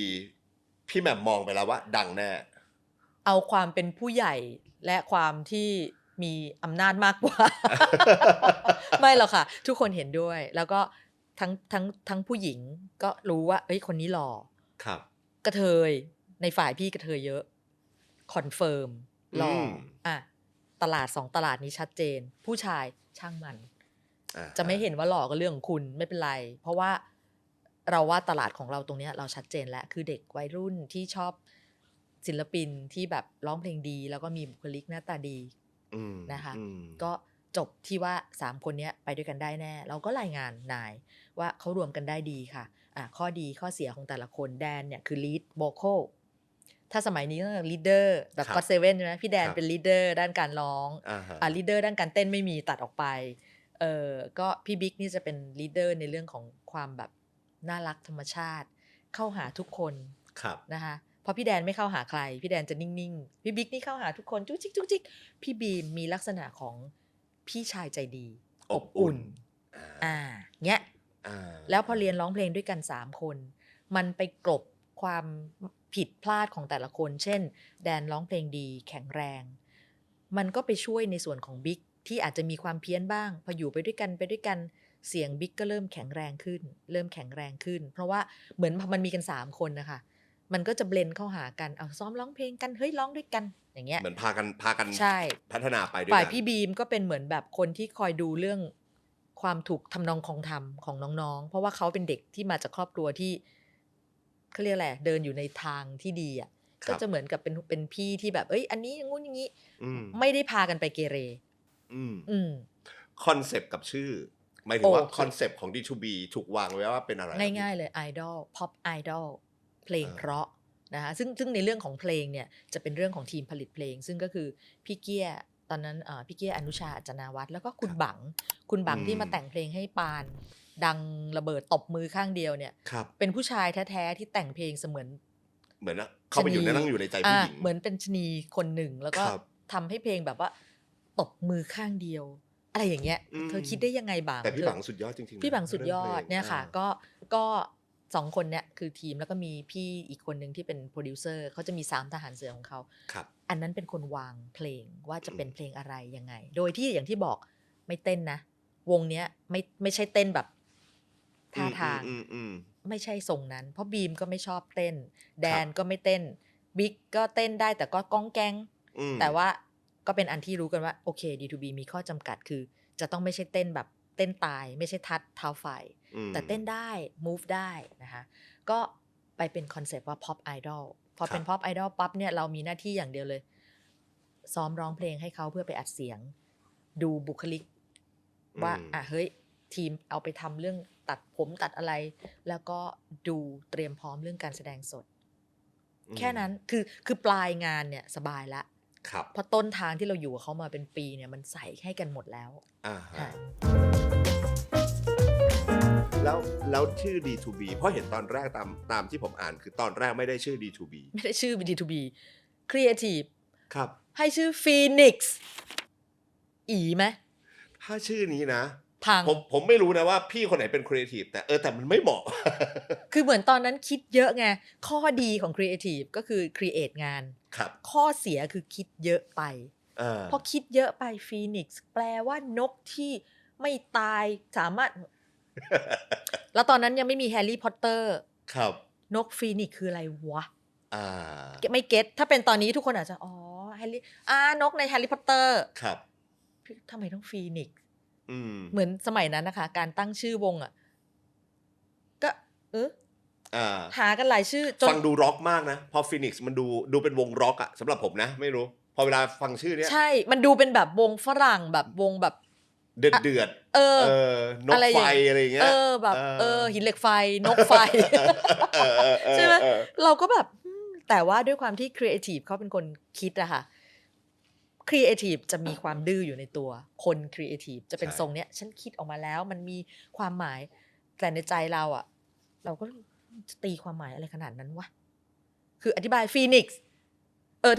พี่แหม่มมองไปแล้วว่าดังแน่ เอาความเป็นผู้ใหญ่และความที่มีอำนาจมากกว่า ไม่หรอกค่ะทุกคนเห็นด้วยแล้วก็ทั้งผู้หญิงก็รู้ว่าเอ้ยคนนี้หล่อ ครับ กระเทยในฝ่ายพี่กระเทยเยอะคอนเฟิร์มหล่ออ่ะตลาด2 ตลาดนี้ชัดเจนผู้ชายช่างมันจะไม่เห็นว่าหล่อก็เรื่องของคุณไม่เป็นไรเพราะว่าเราว่าตลาดของเราตรงนี้เราชัดเจนแล้วคือเด็กวัยรุ่นที่ชอบศิลปินที่แบบร้องเพลงดีแล้วก็มีบุคลิกหน้าตาดีนะคะก็จบที่ว่า3 คนนี้ไปด้วยกันได้แน่เราก็รายงานนายว่าเขารวมกันได้ดีค่ะข้อดีข้อเสียของแต่ละคนแดนเนี่ยคือ lead vocal ถ้าสมัยนี้ก็ leader แบบ God Seven ใช่ไหมพี่แดนเป็น leader ด้านการร้องleader ด้านการเต้นไม่มีตัดออกไปก็พี่บิ๊กนี่จะเป็น leader ในเรื่องของความแบบน่ารักธรรมชาติเข้าหาทุกคนนะคะเพราะพี่แดนไม่เข้าหาใครพี่แดนจะนิ่งๆพี่บิ๊กนี่เข้าหาทุกคนจุ๊กจิ๊กจุ๊กจิ๊กพี่บีมมีลักษณะของพี่ชายใจดีอบอุ่นเงี้ยแล้วพอเรียนร้องเพลงด้วยกัน3 คนมันไปกลบความผิดพลาดของแต่ละคนเช่นแดนร้องเพลงดีแข็งแรงมันก็ไปช่วยในส่วนของบิ๊กที่อาจจะมีความเพี้ยนบ้างพออยู่ไปด้วยกันเสียงบิ๊กก็เริ่มแข็งแรงขึ้นเพราะว่าเหมือนมันมีกัน3 คนนะคะมันก็จะเบลนด์เข้าหากันเอาซ้อมร้องเพลงกันเฮ้ยร้องด้วยกันอย่างเงี้ยเหมือนพากันใช่พัฒนาไปด้วยกันฝ่ายพี่บีมก็เป็นเหมือนแบบคนที่คอยดูเรื่องความถูกทำนองของธรรมของน้องๆเพราะว่าเขาเป็นเด็กที่มาจากครอบครัวที่เขาเรียกอะไรเดินอยู่ในทางที่ดีอ่ะก็จะเหมือนกับเป็นพี่ที่แบบอันนี้อย่างงู้นอย่างนี้ไม่ได้พากันไปเกเรคอนเซปต์กับชื่อหมายถึงว่าคอนเซปต์ของ D2B ถูกวางไว้ว่าเป็นอะไรง่ายๆเลยไอดอลพ็อปไอดอลเพลงเพราะนะคะซึ่งในเรื่องของเพลงเนี่ยจะเป็นเรื่องของทีมผลิตเพลงซึ่งก็คือพี่เกี้ยตอนนั้นพี่เกี้ยอนุชาอัจนาวัฒน์แล้วก็คุณบังที่มาแต่งเพลงให้ปานดังระเบิดตบมือข้างเดียวเนี่ยเป็นผู้ชายแท้ๆที่แต่งเพลงเหมือนเขาไปอยู่นั่งอยู่ในใจผู้หญิงเหมือนเป็นชนีคนหนึ่งแล้วก็ทำให้เพลงแบบว่าตบมือข้างเดียวอะไรอย่างเงี้ยเธอคิดได้ยังไงบางแต่พี่บังสุดยอดจริงๆพี่บังสุดยอดเนี่ยค่ะก็2 คนเนี่ยคือทีมแล้วก็มีพี่อีกคนนึงที่เป็นโปรดิวเซอร์เขาจะมี3 ทหารเสือของเขาอันนั้นเป็นคนวางเพลงว่าจะเป็นเพลงอะไรยังไงโดยที่อย่างที่บอกไม่เต้นนะวงเนี้ยไม่ใช่เต้นแบบท่าทางไม่ใช่ทรงนั้นเพราะบีมก็ไม่ชอบเต้นแดนก็ไม่เต้นบิ๊กก็เต้นได้แต่ก็ก้องแกงแต่ว่าก็เป็นอันที่รู้กันว่าโอเค D2B มีข้อจำกัดคือจะต้องไม่ใช่เต้นแบบเต้นตายไม่ใช่ทัดเท้าไฟแต่เต้นได้ move ได้นะคะก็ไปเป็นคอนเซปต์ว่า pop idol พอเป็น pop idol ปั๊บเนี่ยเรามีหน้าที่อย่างเดียวเลยซ้อมร้องเพลงให้เขาเพื่อไปอัดเสียงดูบุคลิกว่าเฮ้ยทีมเอาไปทำเรื่องตัดผมตัดอะไรแล้วก็ดูเตรียมพร้อมเรื่องการแสดงสดแค่นั้นคือปลายงานเนี่ยสบายละเพราะต้นทางที่เราอยู่กับเขามาเป็นปีเนี่ยมันใส่ให้กันหมดแล้ว แล้วชื่อ D2B เพราะเห็นตอนแรกตามที่ผมอ่านคือตอนแรกไม่ได้ชื่อ D2B ไม่ได้ชื่อ D2B Creative ครับ ให้ชื่อ Phoenix อีไหม ถ้าชื่อนี้นะ พัง ผมไม่รู้นะว่าพี่คนไหนเป็นครีเอทีฟแต่มันไม่เหมาะ คือเหมือนตอนนั้นคิดเยอะไง ข้อดีของ Creative ก็คือ create งาน ครับ ข้อเสียคือคิดเยอะไป พอคิดเยอะไป Phoenix แปลว่านกที่ไม่ตายสามารถ แล้วตอนนั้นยังไม่มีแฮร์รี่พอตเตอร์ ครับ นกฟีนิกซ์คืออะไรวะ อ่า ไม่เก็ตถ้าเป็นตอนนี้ทุกคนอาจจะอ๋อแฮร์รี่นกในแฮร์รี่พอตเตอร์ ครับ ทำไมต้องฟีนิกซ์ อืม เหมือนสมัยนั้นนะคะ การตั้งชื่อวงอ่ะก็หากันหลายชื่อจน ฟังดูร็อกมากนะพอฟีนิกซ์มันดูเป็นวงร็อกอะสำหรับผมนะไม่รู้พอเวลาฟังชื่อเนี้ย ใช่มันดูเป็นแบบวงฝรั่งแบบวงแบบ เดือดนกไฟอะไรอย่างเงี้ย แบบหินเหล็กไฟนกไฟ ใช่ไหมเราก็แบบแต่ว่าด้วยความที่ครีเอทีฟเขาเป็นคนคิดอะค่ะครีเอทีฟจะมีความดื้ออยู่ในตัวคนครีเอทีฟจะเป็นทรงเนี้ยฉันคิดออกมาแล้วมันมีความหมายแต่ในใจเราอะเราก็จะตีความหมายอะไรขนาดนั้นวะคืออธิบายฟีนิกซ์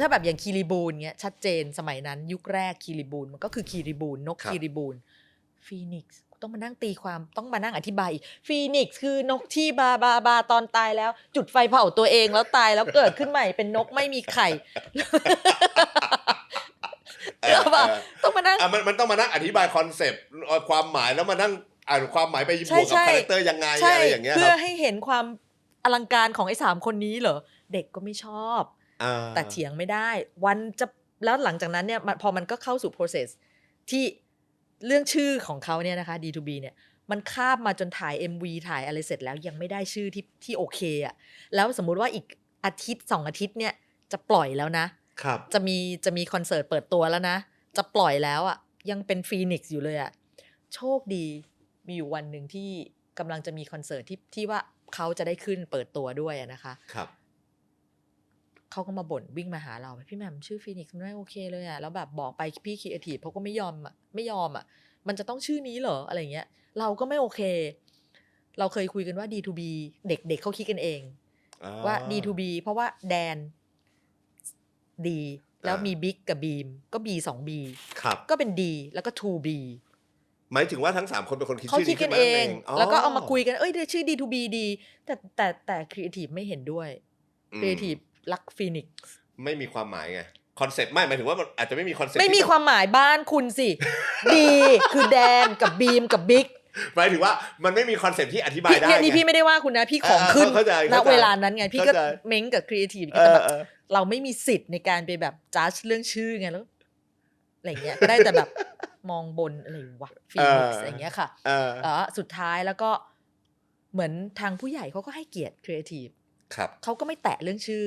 ถ้าแบบอย่างคีริบูนเงี้ยชัดเจนสมัยนั้นยุคแรกคีริบูนมันก็คือคีริบูนนกคีริบูนฟีนิกซ์ต้องมานั่งตีความต้องมานั่งอธิบายฟีนิกซ์คือนกที่บาตอนตายแล้วจุดไฟเผาตัวเองแล้วตายแล้วเกิดขึ้นใหม่เป็นนกไม่มีไข่ต้องมานั่งมันต้องมานั่งอธิบายคอนเซปต์ความหมายแล้วมานั่งอ่านความหมายไปบวกกับคาแรคเตอร์ยังไงอะไรอย่างเงี้ยเพื่อให้เห็นความอลังการของไอ้3คนนี้เหรอเด็กก็ไม่ชอบแต่เถียงไม่ได้วันจะแล้วหลังจากนั้นเนี่ยพอมันก็เข้าสู่ process ที่เรื่องชื่อของเขาเนี่ยนะคะ D2B เนี่ยมันคาบมาจนถ่าย MV ถ่ายอะไรเสร็จแล้วยังไม่ได้ชื่อที่โอเคอ่ะแล้วสมมุติว่าอีกอาทิตย์2อาทิตย์เนี่ยจะปล่อยแล้วนะครับจะมีคอนเสิร์ตเปิดตัวแล้วนะจะปล่อยแล้วอ่ะยังเป็นฟีนิกซ์อยู่เลยอ่ะโชคดีมีอยู่วันหนึ่งที่กำลังจะมีคอนเสิร์ตที่ว่าเขาจะได้ขึ้นเปิดตัวด้วยนะคะครับเขาก็มาบ่นวิ่งมาหาเราพี่แหม่มชื่อฟีนิกซ์มันไม่โอเคเลยอ่ะแล้วแบบบอกไปพี่ครีเอทีฟเขาก็ไม่ยอมอ่ะมันจะต้องชื่อนี้เหรออะไรเงี้ยเราก็ไม่โอเคเราเคยคุยกันว่า D2B เด็กเขาคิดกันเองว่า D2B เพราะว่าแดนดีแล้วมีบิ๊กกับบีมก็ B 2B ก็เป็น D แล้วก็ 2B หมายถึงว่าทั้ง3คนเป็นคนคิดชื่อนี้ขึ้นมาเองแล้วก็เอามาคุยกันชื่อ D2B ดีแต่ครีเอทีฟไม่เห็นด้วยครีเอทีฟรักฟีนิกซ์ไม่มีความหมายไงคอนเซ็ปต์ไม่หมายถึงว่ามันอาจจะไม่มีคอนเซ็ปต์ไม่มีความหมายบ้านคุณสิ ดีคือแดนกับบีมกับบิ๊กหมายถึงว่ามันไม่มีคอนเซ็ปต์ที่อธิบายได้นี่พี่ไม่ได้ว่าคุณนะพี่ของขึ้นณเวลานั้นไงพี่ก็เม้งกับครีเอทีฟแต่แบบเราไม่มีสิทธิ์ในการไปแบบจัดเรื่องชื่อไงแล้วอะไรเงี้ยก็ได้แต่แบบมองบนอะไรวะฟีนิกซ์อะไรเงี้ยค่ะสุดท้ายแล้วก็เหมือนทางผู้ใหญ่เขาก็ให้เกียรติครีเอทีฟเขาก็ไม่แตะเรื่องชื่อ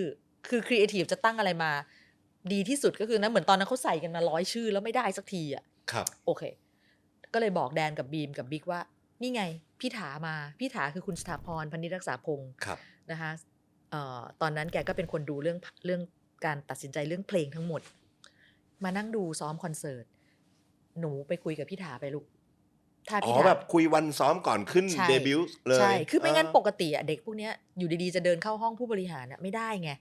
คือครีเอทีฟจะตั้งอะไรมาดีที่สุดก็คือนะเหมือนตอนนั้นเขาใส่กันมา100ชื่อแล้วไม่ได้สักทีอ่ะโอเคก็เลยบอกแดนกับบีมกับบิ๊กว่านี่ไงพี่ถามาพี่ถาคือคุณสถาพรพนิษฐ์รักษาพงศ์นะคะตอนนั้นแกก็เป็นคนดูเรื่องการตัดสินใจเรื่องเพลงทั้งหมดมานั่งดูซ้อมคอนเสิร์ตหนูไปคุยกับพี่ถาไปลูกถ้าพี่ถาแบบคุยวันซ้อมก่อนขึ้นเดบิวต์เลยใช่คือไม่งั้นปกติเด็กพวกนี้อยู่ดีๆจะเดินเข้าห้องผู้บริหารไม่ได้ไง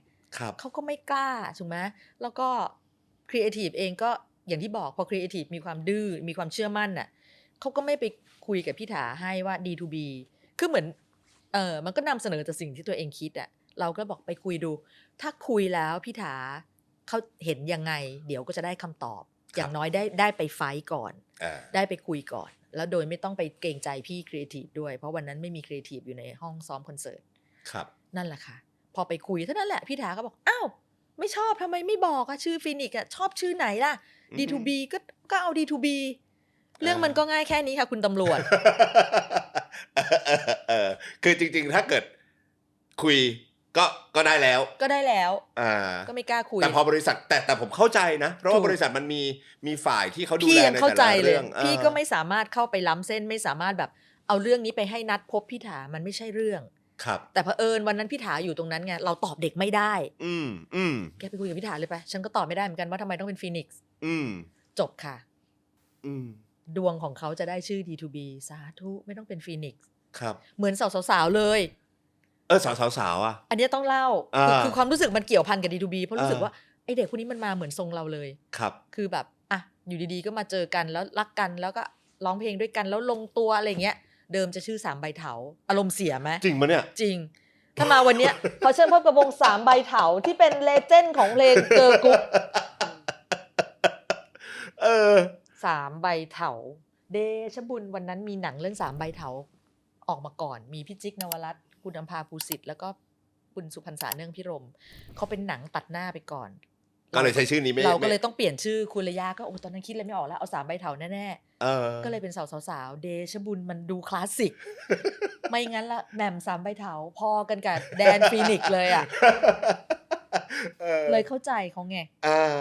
เขาก็ไม่กล้าถูกไหมแล้วก็ครีเอทีฟเองก็อย่างที่บอกพอครีเอทีฟมีความดื้อมีความเชื่อมั่นเขาก็ไม่ไปคุยกับพี่ถาให้ว่า D2B คือเหมือนมันก็นำเสนอแต่สิ่งที่ตัวเองคิดเราก็บอกไปคุยดูถ้าคุยแล้วพี่ถาเขาเห็นยังไงเดี๋ยวก็จะได้คำตอบอย่างน้อยได้ไปไฟท์ก่อนได้ไปคุยก่อนแล้วโดยไม่ต้องไปเกรงใจพี่ครีเอทีฟด้วยเพราะวันนั้นไม่มีครีเอทีฟอยู่ในห้องซ้อมคอนเสิร์ตนั่นแหละค่ะพอไปคุยเท่านั้นแหละพี่ถาก็บอกอ้าวไม่ชอบทำไมไม่บอกชื่อฟีนิกซ์ชอบชื่อไหนล่ะ D2B ก็เอา D2B เรื่องมันก็ง่ายแค่นี้ค่ะคุณตำรวจ คือจริงๆถ้าเกิดคุยก็ได้แล้วก็ไม่กล้าคุยแต่พอบริษัทแต่ผมเข้าใจนะเพราะว่าบริษัทมันมีฝ่ายที่เขาดูแลในแต่ละเรื่องพี่ก็ไม่สามารถเข้าไปล้ำเส้นไม่สามารถแบบเอาเรื่องนี้ไปให้นัดพบพี่ถามันไม่ใช่เรื่องแต่เผอิญวันนั้นพี่ถาอยู่ตรงนั้นไงเราตอบเด็กไม่ได้แกไปคุยกับพี่ถาเลยไปฉันก็ตอบไม่ได้เหมือนกันว่าทำไมต้องเป็นฟีนิกซ์จบค่ะดวงของเขาจะได้ชื่อ D2B สาธุไม่ต้องเป็นฟีนิกซ์ ครับ เหมือนสาวๆเลย สาวๆอ่ะ อันเนี้ยต้องเล่า คือความรู้สึกมันเกี่ยวพันกับ D2B เพราะรู้สึกว่าไอเด็กคนนี้มันมาเหมือนทรงเราเลย ครับ คือแบบอ่ะอยู่ดีๆก็มาเจอกันแล้วรักกันแล้วก็ร้องเพลงด้วยกันแล้วลงตัวอะไรเงี้ย เดิมจะชื่อ3ใบเถาอารมณ์เสียไหม จริงปะเนี่ย จริง ถ้ามาวันเนี้ย ขอเชิญพบกับวง3ใบเถาที่เป็นเลเจนด์ของเพลงเกิร์ลกรุ๊ป 3ใบเถาเดชบุญวันนั้นมีหนังเรื่อง3ใบเถาออกมาก่อนมีพี่จิ๊กนวรัตน์คุณอำภาภูสิทธิ์แล้วก็คุณสุพรรษาเนื่องพิรมเขาเป็นหนังตัดหน้าไปก่อน ก็เลยใช้ชื่อนี้ไม่ เราก็เลยต้องเปลี่ยนชื่อคุณระยะก็โอ้ตอนนั้นคิดอะไรไม่ออกแล้วเอา3ใบเถาแน่ ๆ ก็เลยเป็นสาวๆเดชบุญมันดูคลาสสิก ไม่งั้นละแหม่ม3ใบเถาพอกันกับแดนฟีนิกซ์เลยอ่ะเลยเข้าใจเขาไง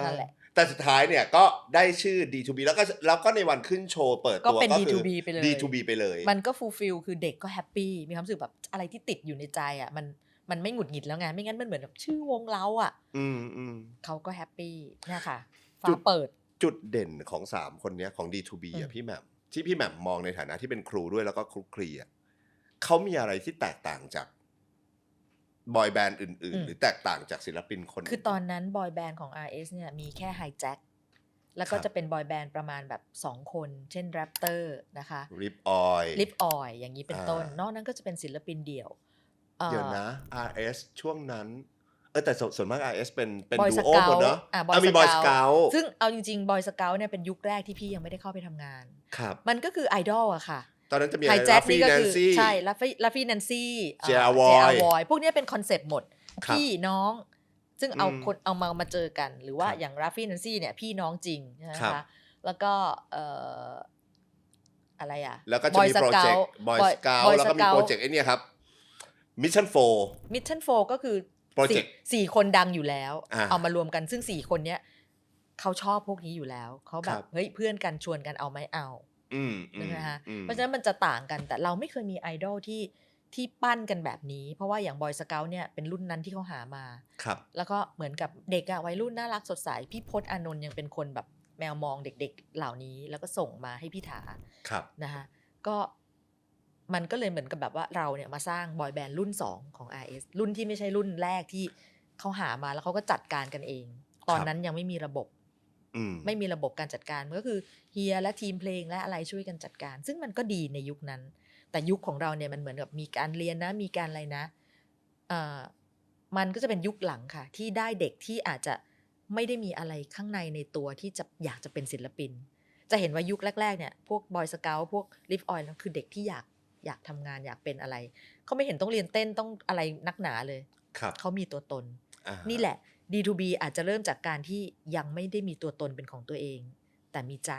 นั่นแหละแต่สุดท้ายเนี่ยก็ได้ชื่อ D2B แล้วก็ในวันขึ้นโชว์เปิดตัว ก็เป็น ก็คือ D2B ไปเลย D2B ไปเลย มันก็ฟูลฟิลคือเด็กก็แฮปปี้มีความรู้สึกแบบอะไรที่ติดอยู่ในใจอ่ะมันไม่หงุดหงิดแล้วไงไม่งั้นมันเหมือนแบบชื่อวงเราอ่ะเขาก็แฮปปี้เนี่ยค่ะฟ้าเปิดจุดเด่นของ3คนนี้ของ D2B อ่ะพี่แหม่มที่พี่แหม่มมองในฐานะที่เป็นครูด้วยแล้วก็คลุกคลีอ่ะเขามีอะไรที่แตกต่างจากบอยแบนด์อื่นๆหรือแตกต่างจากศิลปินคนคือตอนนั้นบอยแบนด์ของ RS เนี่ยมีแค่ไฮแจ็คแล้วก็จะเป็นบอยแบนด์ประมาณแบบ2คนเช่นแรปเตอร์นะคะลิปออยอย่างนี้เป็นต้นนอกนั้นก็จะเป็นศิลปินเดี่ยวเดี๋ยวนะ RS ช่วงนั้นแต่ส่วนมาก RS เป็นบอย ดู ส โอ เกา หมดเนาะมีบอยสเกลซึ่งเอาจริงๆบอยสเกลเนี่ยเป็นยุคแรกที่พี่ยังไม่ได้เข้าไปทำงานครับมันก็คือไอดอลอะค่ะตอนนั้นจะมี ไฮแจ็ค ฟี่ นี่ก็ แนน คือ ซี่ ใช่ลัฟฟี่แนนซี่ JR พวกนี้เป็นคอนเซ็ปต์หมดพี่น้องซึ่งเอามาเจอกันหรือว่าอย่างลัฟฟี่แนนซี่เนี่ยพี่น้องจริงนะคะแล้วก็อะไรอะแล้วก็จะมีโปรเจกต์บอยสเกลแล้วก็มีโปรเจกต์ไอ้นี่ครับมิชชั่น4ก็คือโปรเจกต์4คนดังอยู่แล้วเอามารวมกันซึ่ง4คนเนี้ยเขาชอบพวกนี้อยู่แล้วเขาแบบเฮ้ยเพื่อนกันชวนกันเอาไหมเอาใช่ไหมคะเพราะฉะนั้นมันจะต่างกันแต่เราไม่เคยมีไอดอลที่ปั้นกันแบบนี้เพราะว่าอย่างบอยสเกลเนี่ยเป็นรุ่นนั้นที่เขาหามาแล้วก็เหมือนกับเด็กอะวัยรุ่นน่ารักสดใสพี่พจน์อานนท์ยังเป็นคนแบบแมวมองเด็กๆเหล่านี้แล้วก็ส่งมาให้พี่ถานะคะก็มันก็เลยเหมือนกับแบบว่าเราเนี่ยมาสร้างบอยแบนด์รุ่น2ของ RS รุ่นที่ไม่ใช่รุ่นแรกที่เขาหามาแล้วเขาก็จัดการกันเองตอนนั้นยังไม่มีระบบไม่มีระบบการจัดการมันก็คือเฮียและทีมเพลงและอะไรช่วยกันจัดการซึ่งมันก็ดีในยุคนั้นแต่ยุคของเราเนี่ยมันเหมือนกับมีการเรียนนะมีการอะไรนะมันก็จะเป็นยุคหลังค่ะที่ได้เด็กที่อาจจะไม่ได้มีอะไรข้างในตัวที่จะอยากจะเป็นศิลปินจะเห็นว่ายุคแรกๆเนี่ยพวกบอยสเกลพวกลิฟออยล์คือเด็กที่อยากทำงานอยากเป็นอะไรเขาไม่เห็นต้องเรียนเต้นต้องอะไรนักหนาเลยเขามีตัวตนนี่แหละ D2B อาจจะเริ่มจากการที่ยังไม่ได้มีตัวตนเป็นของตัวเองแต่มีใจ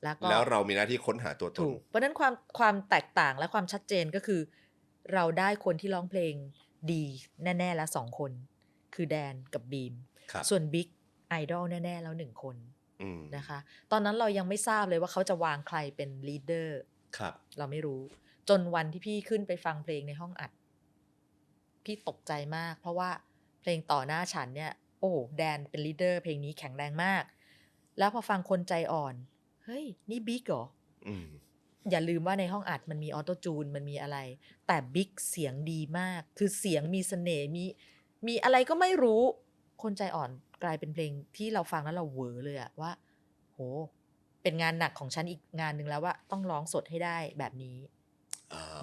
แล้วเรามีหน้าที่ค้นหาตัวตนเพราะนั้นความแตกต่างและความชัดเจนก็คือเราได้คนที่ร้องเพลงดีแน่ๆแล้ว2คนคือแดนกับบีมส่วนบิ๊กไอดอลแน่ๆแล้ว1คนนะคะตอนนั้นเรายังไม่ทราบเลยว่าเขาจะวางใครเป็นลีดเดอร์เราไม่รู้จนวันที่พี่ขึ้นไปฟังเพลงในห้องอัดพี่ตกใจมากเพราะว่าเพลงต่อหน้าฉันเนี่ยโอ้แดนเป็นลีดเดอร์เพลงนี้แข็งแรงมากแล้วพอฟังคนใจอ่อนเฮ้ยนี่บิ๊กเหรออย่าลืมว่าในห้องอัดมันมีออโต้จูนมันมีอะไรแต่บิ๊กเสียงดีมากคือเสียงมีเสน่ห์มีอะไรก็ไม่รู้คนใจอ่อนกลายเป็นเพลงที่เราฟังแล้วเราเวอเลยอะว่าโหเป็นงานหนักของฉันอีกงานนึงแล้วว่าต้องร้องสดให้ได้แบบนี้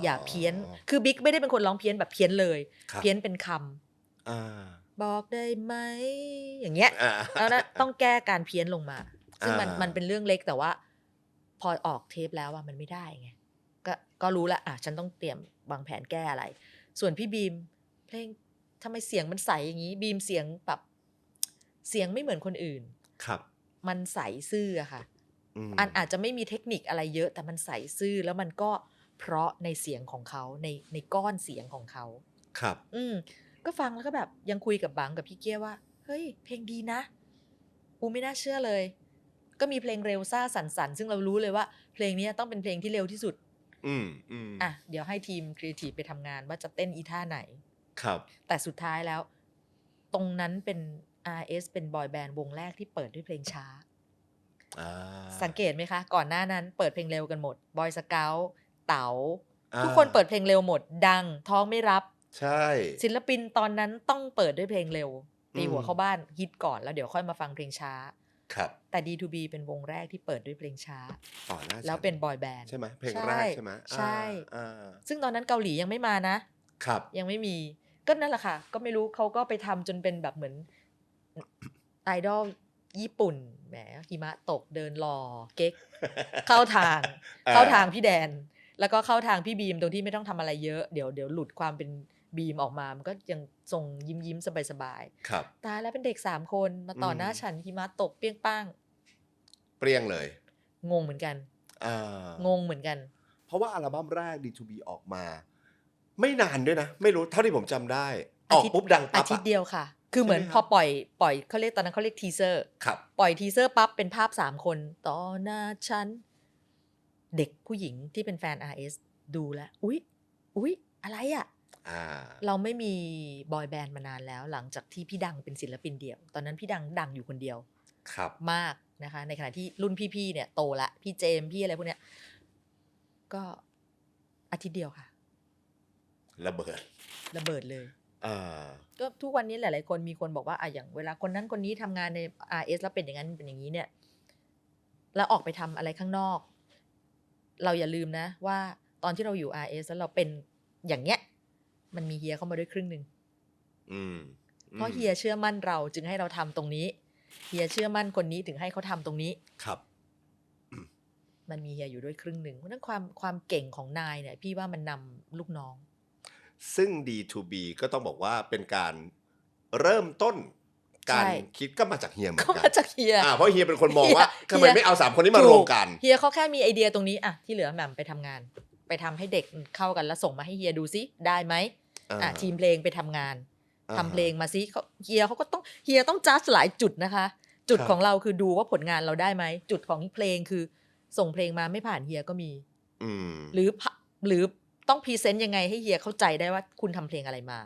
อย่าเพี้ยนคือบิ๊กไม่ได้เป็นคนร้องเพี้ยนแบบเพี้ยนเลยเพี้ยนเป็นคำบอกได้ไหมอย่างเงี้ยแล้วนะต้องแก้การเพี้ยนลงมาซึ่งมันเป็นเรื่องเล็กแต่ว่าพอออกเทปแล้วว่ามันไม่ได้ไงก็รู้ละฉันต้องเตรียมวางแผนแก้อะไรส่วนพี่บีมเพลงทำไมเสียงมันใสอย่างนี้บีมเสียงแบบเสียงไม่เหมือนคนอื่นมันใสซื่ออะค่ะอาจจะไม่มีเทคนิคอะไรเยอะแต่มันใสซื่อแล้วมันก็เพราะในเสียงของเขาในก้อนเสียงของเขาก็ฟังแล้วก็แบบยังคุยกับบังกับพี่เกี้ยว่าเฮ้ยเพลงดีนะกูไม่น่าเชื่อเลยก็มีเพลงเร็วซ่าสั่นๆซึ่งเรารู้เลยว่าเพลงนี้ต้องเป็นเพลงที่เร็วที่สุดเดี๋ยวให้ทีมครีเอทีฟไปทำงานว่าจะเต้นอีท่าไหนแต่สุดท้ายแล้วตรงนั้นเป็น RS เป็นบอยแบนด์วงแรกที่เปิดด้วยเพลงช้าสังเกตไหมคะก่อนหน้านั้นเปิดเพลงเร็วกันหมดบอยสเกล เต๋าทุกคนเปิดเพลงเร็วหมดดังท้องไม่รับ ใช่ ศิลปินตอนนั้นต้องเปิดด้วยเพลงเร็วตีหัวเข้าบ้านฮิตก่อนแล้วเดี๋ยวค่อยมาฟังเพลงช้า ครับ แต่ D2B เป็นวงแรกที่เปิดด้วยเพลงช้า ต่อหน้าฉัน แล้วเป็นบอยแบนด์ ใช่ไหมเพลงแรกใช่ไหม ใช่ อ่า ซึ่งตอนนั้นเกาหลียังไม่มานะ ครับ ยังไม่มีก็นั่นแหละค่ะ ก็ไม่รู้เขาก็ไปทำจนเป็นแบบเหมือนไอดอลญี่ปุ่นแหมหิมะตกเดินหล่อเก๊ก เข้าทาง เข้าทางพี่แดน แล้วก็เข้าทางพี่บีมตรงที่ไม่ต้องทำอะไรเยอะเดี๋ยวหลุดความเป็นบีมออกมามันก็ยังทรงยิ้มสบาย ครับ ๆตายแล้วเป็นเด็ก3 คนมาต่อหน้าฉันหิมะตกเปรี้ยงป้าง เปรี้ยงเลย งงเหมือนกัน อ่าง งเหมือนกัน เพราะว่าอัลบั้มแรก D2B ออกมา ไม่นานด้วยนะ ไม่รู้เท่าที่ผมจำได้ ออกปุ๊บดัง อา ปั๊บ ทิตย์เดียวค่ะ คือเหมือน ใช่ไหม พอปล่อยเขาเรียกตอนนั้นเขาเรียกทีเซอร์ ครับ ปล่อยทีเซอร์ปั๊บเป็นภาพ3 คนต่อหน้าฉัน เด็กผู้หญิงที่เป็นแฟน RS ดูแล้ว อุ๊ย อะไรอ่ะ อ่า เราไม่มีบอยแบนด์มานานแล้วหลังจากที่พี่ดังเป็นศิลปินเดี่ยว ตอนนั้นพี่ดังอยู่คนเดียว ครับ มากนะคะ ในขณะที่รุ่นพี่ๆเนี่ยโตละพี่เจมส์พี่อะไรพวกเนี้ยก็อาทิตย์เดียวค่ะ ระเบิด ระเบิดเลย อ่า ก็ทุกวันนี้หลายๆคนมีคนบอกว่าอย่างเวลาคนนั้นคนนี้ทำงานใน RS แล้วเป็นอย่างนั้นเป็นอย่างนี้เนี่ยแล้วออกไปทำอะไรข้างนอก เราอย่าลืมนะว่าตอนที่เราอยู่ RS แล้วเราเป็นอย่างเงี้ยมันมีเฮียเข้ามาด้วยครึ่งหนึ่ง อืม เพราะเฮียเชื่อมั่นเราจึงให้เราทำตรงนี้เฮียเชื่อมั่นคนนี้ถึงให้เขาทำตรงนี้ ครับ มันมีเฮียอยู่ด้วยครึ่งหนึ่งเพราะฉะนั้นความเก่งของนายเนี่ยพี่ว่ามันนำลูกน้อง ซึ่ง D2B ก็ต้องบอกว่าเป็นการเริ่มต้นการ ใช่ คิดก็มาจากเฮียเหมือ ก็ นกั มาน จากเฮีย เพราะเฮียเป็นคนมองว่า เฮีย ทำไมไม่เอา3คนนี้มารวมกัน เฮียเขาแค่มีไอเดียตรงนี้อะที่เหลือแหม่มไปทำงาน ไปทำให้เด็กเข้ากันแล้วส่งมาให้เฮียดูซิได้ไหม อ่า ทีมเพลงไปทำงาน อ่า ทำเพลงมาซิเฮียต้องจัดหลายจุดนะคะ จุด ครับ ของเราคือดูว่าผลงานเราได้ไหมจุดของเพลงคือส่งเพลงมาไม่ผ่านเฮียก็มี อืม หรือต้องพรีเซนต์ยังไงให้เฮียเข้าใจได้ว่าคุณทำเพลงอะไรมา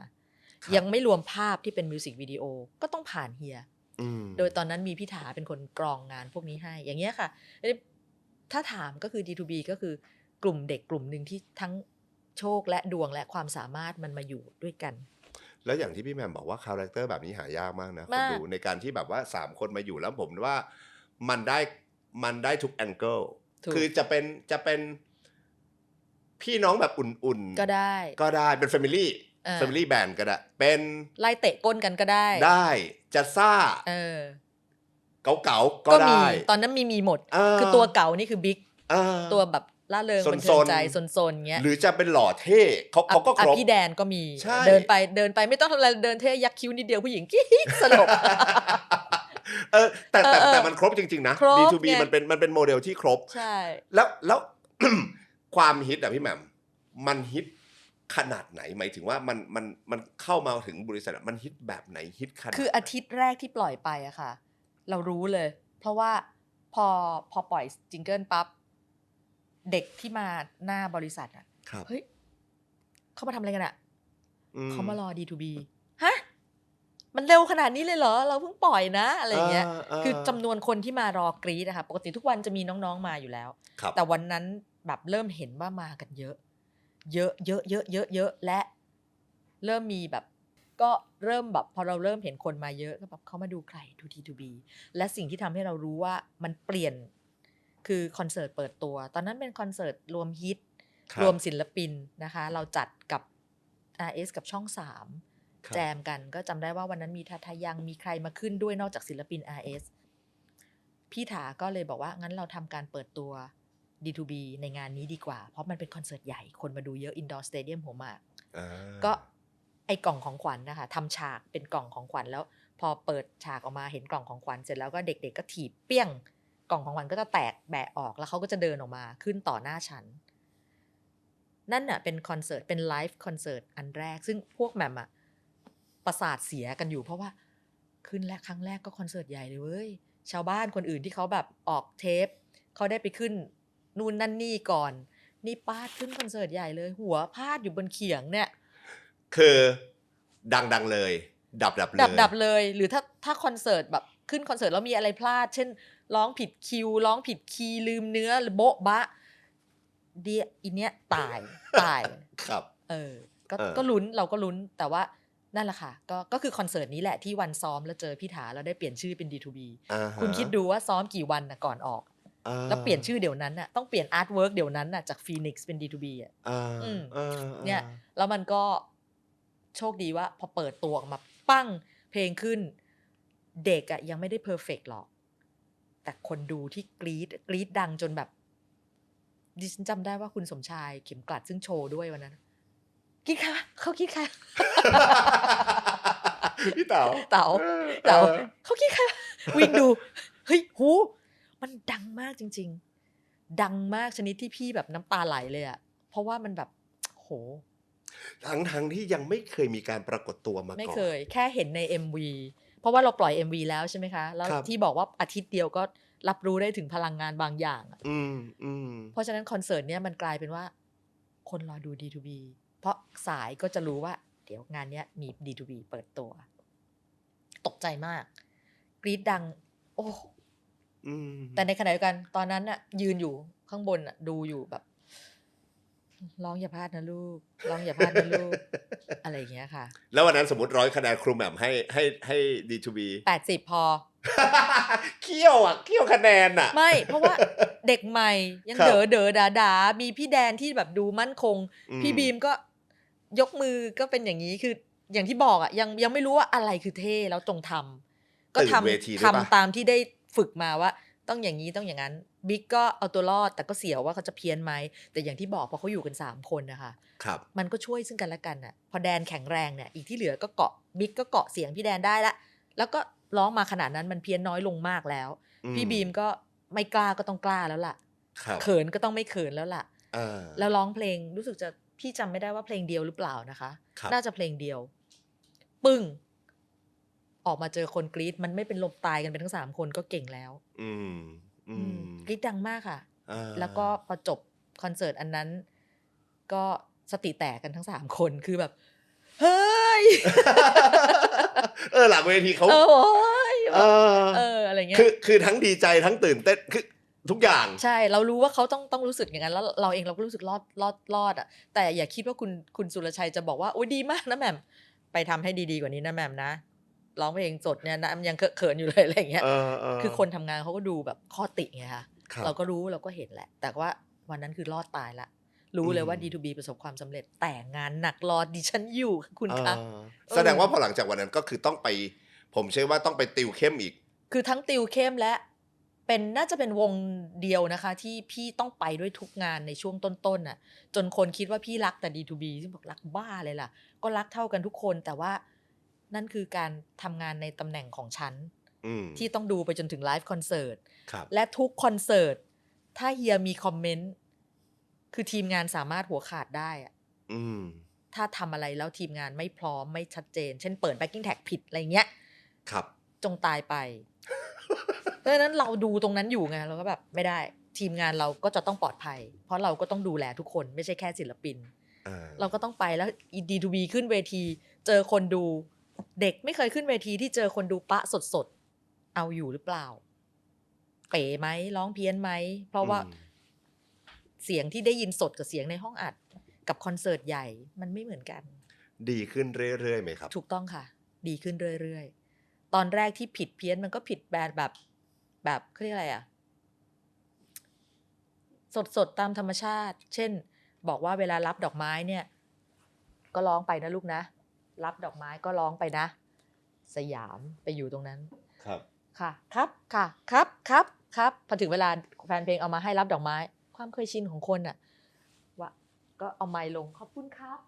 ครับ ยังไม่รวมภาพที่เป็นมิวสิกวิดีโอก็ต้องผ่านเฮีย อืม โดยตอนนั้นมีพี่ถาเป็นคนกรองงานพวกนี้ให้ อย่างเงี้ยค่ะ ถ้าถามก็คือ D2B ก็คือกลุ่มเด็กกลุ่มหนึ่งที่ทั้งโชคและดวงและความสามารถมันมาอยู่ด้วยกัน แล้วอย่างที่พี่แหม่มบอกว่าคาแรคเตอร์แบบนี้หายากมากนะคน มาก ดูในการที่แบบว่า3คนมาอยู่แล้วผมว่ามันได้ทุกแองเกิล ถูก คือจะเป็นพี่น้องแบบอุ่นๆ ก็ได้ ก็ได้เป็น Family อ่า Family Band ก็ได้ เป็น ไล่เตะก้นกันก็ได้ ได้จะซ่า เออ เก๋าๆก็ ก็มี ได้ ตอนนั้นมีหมด เออ คือตัวเก่านี่คือบิ๊ก เออ ตัวแบบล่าเริง ซนๆ บันเทิงใจซนๆเงี้ย หรือจะเป็นหล่อเท่เขาก็ครบ พี่แดนก็มี ใช่ เดินไปไม่ต้องทำอะไรเดินเท่ยักคิ้วนิดเดียวผู้หญิงกิ๊กสลบ แต่ เออ มันครบจริงๆนะ ครบ D2B ไง มันเป็นโมเดลที่ครบ ใช่ แล้ว ความฮิตอะพี่แหม่มมันฮิตขนาดไหนหมายถึงว่ามันเข้ามาถึงบริษัทอะมันฮิตแบบไหนฮิตขนาด คืออาทิตย์แรกที่ปล่อยไปอะค่ะ เรารู้เลย เพราะว่าพอปล่อยจิงเกิลปั๊บเด็กที่มาหน้าบริษัทอะ ครับ เฮ้ยเขามาทำอะไรกันอะ อื เขามารอ D2B ฮะมันเร็วขนาดนี้เลยเหรอ เราเพิ่งปล่อยนะอะไรอย่างเงี้ย คือจำนวนคนที่มารอกรี๊ดนะคะปกติทุกวันจะมีน้องๆมาอยู่แล้ว ครับ แต่วันนั้นแบบเริ่มเห็นว่ามากันเยอะ เยอะและเริ่มมีแบบ ก็เริ่มแบบพอเราเริ่มเห็นคนมาเยอะก็แบบเขามาดูใครดู D2B และสิ่งที่ทำให้เรารู้ว่ามันเปลี่ยนคือคอนเสิร์ตเปิดตัว ตอนนั้นเป็นคอนเสิร์ตรวมฮิต ครับ รวมศิลปินนะคะ เราจัดกับ RS กับช่อง ครับ 3 แจมกันก็จำได้ว่าวันนั้นมีทายังมีใครมาขึ้นด้วยนอกจากศิลปิน RS พี่ถาก็เลยบอกว่างั้นเราทำการเปิดตัว D2B ในงานนี้ดีกว่า เพราะมันเป็นคอนเสิร์ตใหญ่คนมาดูเยอะ Indoor Stadium หัวหมาก อ่า ก็ไอกล่องของขวัญนะคะทำฉากเป็นกล่องของขวัญแล้ว พอเปิดฉากออกมาเห็นกล่องของขวัญเสร็จแล้วก็เด็กๆก็ถีบเปี้ยง กล่องของขวัญก็จะแตกแบะออกแล้วเขาก็จะเดินออกมาขึ้นต่อหน้าฉัน นั่นน่ะเป็นคอนเสิร์ตเป็นไลฟ์คอนเสิร์ตอันแรก ซึ่งพวกแหม่มอะประสาทเสียกันอยู่เพราะว่าขึ้นแรกครั้งแรกก็คอนเสิร์ตใหญ่เลยเว้ยชาวบ้านคนอื่นที่เขาแบบออกเทปเขาได้ไปขึ้นนู่นนั่นนี่ก่อนนี่ปาดขึ้นคอนเสิร์ตใหญ่เลย หัวพาดอยู่บนเขียงเนี่ย คือดังเลย ดับเลย ดับเลยหรือถ้าคอนเสิร์ตแบบขึ้นคอนเสิร์ตแล้วมีอะไรพลาด เช่นร้องผิดคิวร้องผิดคีย์ลืมเนื้อหรือโบ๊ะบะ เดียอีเนี้ยตาย ครับ ก็ เออ ก็ลุ้นเราก็ลุ้นแต่ว่านั่นแหละค่ะก็คือคอนเสิร์ตนี้แหละที่วันซ้อมแล้วเจอพี่ถาแล้วได้เปลี่ยนชื่อเป็น D2B อ่าฮะ คุณคิดดูว่าซ้อมกี่วันนะก่อนออก แล้วเปลี่ยนชื่อเดี๋ยวนั้นน่ะต้องเปลี่ยนอาร์ตเวิร์กเดี๋ยวนั้นน่ะจาก Phoenix เป็น D2B อ่ะ อืม เนี่ยแล้วมันก็โชคดีว่าพอเปิดตัวออกมาปั้งเพลงขึ้น เด็กอะยังไม่ได้เพอร์เฟกต์หรอก แต่คนดูที่กรี๊ดดังจนแบบดิฉันจำได้ว่าคุณสมชายเข็มกลัดซึ่งโชว์ด้วยวันนั้นคิดค่ะเขาคิดค่ะ พี่เต๋า เต๋าเขาคิดค่ะวิ่งดูเฮ้ยหูมันดังมากจริงๆ ดังมากชนิดที่พี่แบบน้ำตาไหลเลยอะเพราะว่ามันแบบโห ทั้งที่ยังไม่เคยมีการปรากฏตัวมาก่อน ไม่เคยแค่เห็นใน MV เพราะว่าเราปล่อย MV แล้วใช่ไหมคะแล้ว ครับ ที่บอกว่าอาทิตย์เดียวก็รับรู้ได้ถึงพลังงานบางอย่างอะ อืม เพราะฉะนั้นคอนเสิร์ตเนี้ยมันกลายเป็นว่า คนรอดู D2B เพราะสายก็จะรู้ว่าเดี๋ยวงานเนี้ยมี D2B เปิดตัว ตกใจมากกรี๊ดดัง โอ้ แต่ในขณะเดียวกันตอนนั้นน่ะยืนอยู่ข้างบนน่ะดูอยู่แบบร้องอย่าพลาดนะลูกร้องอย่าพลาดนะลูก อะไรอย่างเงี้ยค่ะ แล้ววันนั้นสมมติ100 คะแนนครูแหม่มให้ D2B 80 พอ เคี่ยวคะแนนอ่ะ ไม่เพราะว่าเด็กใหม่ยัง ครับ เด๋อดามีพี่แดนที่แบบดูมั่นคง พี่บีมก็ยกมือก็เป็นอย่างนี้คืออย่างที่บอกอ่ะยังไม่รู้ว่าอะไรคือเท่แล้วจงทำก็ ตื่นเวทีด้วยปะ ทำตามที่ได้ฝึกมาว่าต้องอย่างนี้ต้องอย่างนั้นบิ๊กก็เอาตัวรอดแต่ก็เสียวว่าเขาจะเพี้ยนไหมแต่อย่างที่บอกพอเขาอยู่กัน3 คนนะคะ ครับ มันก็ช่วยซึ่งกันและกันน่ะพอแดนแข็งแรงเนี่ยอีกที่เหลือก็เกาะบิ๊กก็เกาะเสียงพี่แดนได้ละแล้วก็ร้องมาขนาดนั้นมันเพี้ยนน้อยลงมากแล้ว พี่บีมก็ไม่กล้าก็ต้องกล้าแล้วล่ะ ครับ เขินก็ต้องไม่เขินแล้วล่ะ อ่า แล้วร้องเพลงรู้สึกจะพี่จำไม่ได้ว่าเพลงเดียวหรือเปล่านะคะ ครับ น่าจะเพลงเดียว ปึ้ง ออกมาเจอคนกรี๊ดมันไม่เป็นลมตายกันเป็นทั้ง3 คนก็เก่งแล้ว กรี๊ดดังมากค่ะ แล้วก็พอจบคอนเสิร์ตอันนั้น ก็สติแตกกันทั้ง3 คนคือแบบ เฮ้ย หลังเวทีเขา โอ้ย เออ อะไรเงี้ย คือทั้งดีใจทั้งตื่นเต้นคือทุกอย่าง ใช่เรารู้ว่าเขาต้องรู้สึกอย่างนั้นแล้วเราเองเราก็รู้สึกรอดอ่ะแต่อย่าคิดว่าคุณสุรชัยจะบอกว่าโอ้ยดีมากนะแหม่มไปทำให้ดีๆกว่านี้นะแหม่มนะร้องเพลงสดเนี่ยนะยังเขินอยู่เลยอะไรอย่างเงี้ยคือคนทำงานเขาก็ดูแบบข้อติไงคะ ครับ เราก็รู้เราก็เห็นแหละ แต่ว่าวันนั้นคือรอดตายละรู้เลยว่า D2B ประสบความสำเร็จแต่งานหนักรอดิฉันอยู่คุณคะ แสดงว่าพอหลังจากวันนั้นก็คือต้องไป ผมเชื่อว่าต้องไปติวเข้มอีก คือทั้งติวเข้มและน่าจะเป็นวงเดียวนะคะที่พี่ต้องไปด้วยทุกงานในช่วงต้นๆน่ะจนคนคิดว่าพี่รักแต่ D2B ซึ่งบอกรักบ้าเลยล่ะก็รักเท่ากันทุกคนแต่ว่านั่นคือการทำงานในตำแหน่งของฉันที่ต้องดูไปจนถึงไลฟ์คอนเสิร์ตและทุกคอนเสิร์ตถ้าเฮียมีคอมเมนต์คือทีมงานสามารถหัวขาดได้อะถ้าทำอะไรแล้วทีมงานไม่พร้อมไม่ชัดเจนเช่นเปิด backing tag ผิดอะไรเงี้ยจงตายไป เพราะฉะนั้นเราดูตรงนั้นอยู่ไงเราก็แบบไม่ได้ทีมงานเราก็จะต้องปลอดภัยเพราะเราก็ต้องดูแลทุกคนไม่ใช่แค่ศิลปินเราก็ต้องไปแล้ว D2B ขึ้นเวทีเจอคนดูเด็กไม่เคยขึ้นเวทีที่เจอคนดูปะสดๆเอาอยู่หรือเปล่าเป๋ไหมร้องเพี้ยนไหมเพราะว่าเสียงที่ได้ยินสดกับเสียงในห้องอัดกับคอนเสิร์ตใหญ่มันไม่เหมือนกันดีขึ้นเรื่อยๆไหมครับถูกต้องค่ะดีขึ้นเรื่อยๆตอนแรกที่ผิดเพี้ยนมันก็ผิดแบบเขาเรียกอะไรอะสดตามธรรมชาติเช่นบอกว่าเวลารับดอกไม้เนี่ยก็ร้องไปนะลูกนะรับดอกไม้ก็ร้องไปนะสยามไปอยู่ตรงนั้นครับค่ะครับค่ะครับพอถึงเวลาแฟนเพลงเอามาให้รับดอกไม้ความเคยชินของคนอะว่าก็เอาไมค์ลงขอบคุณครับ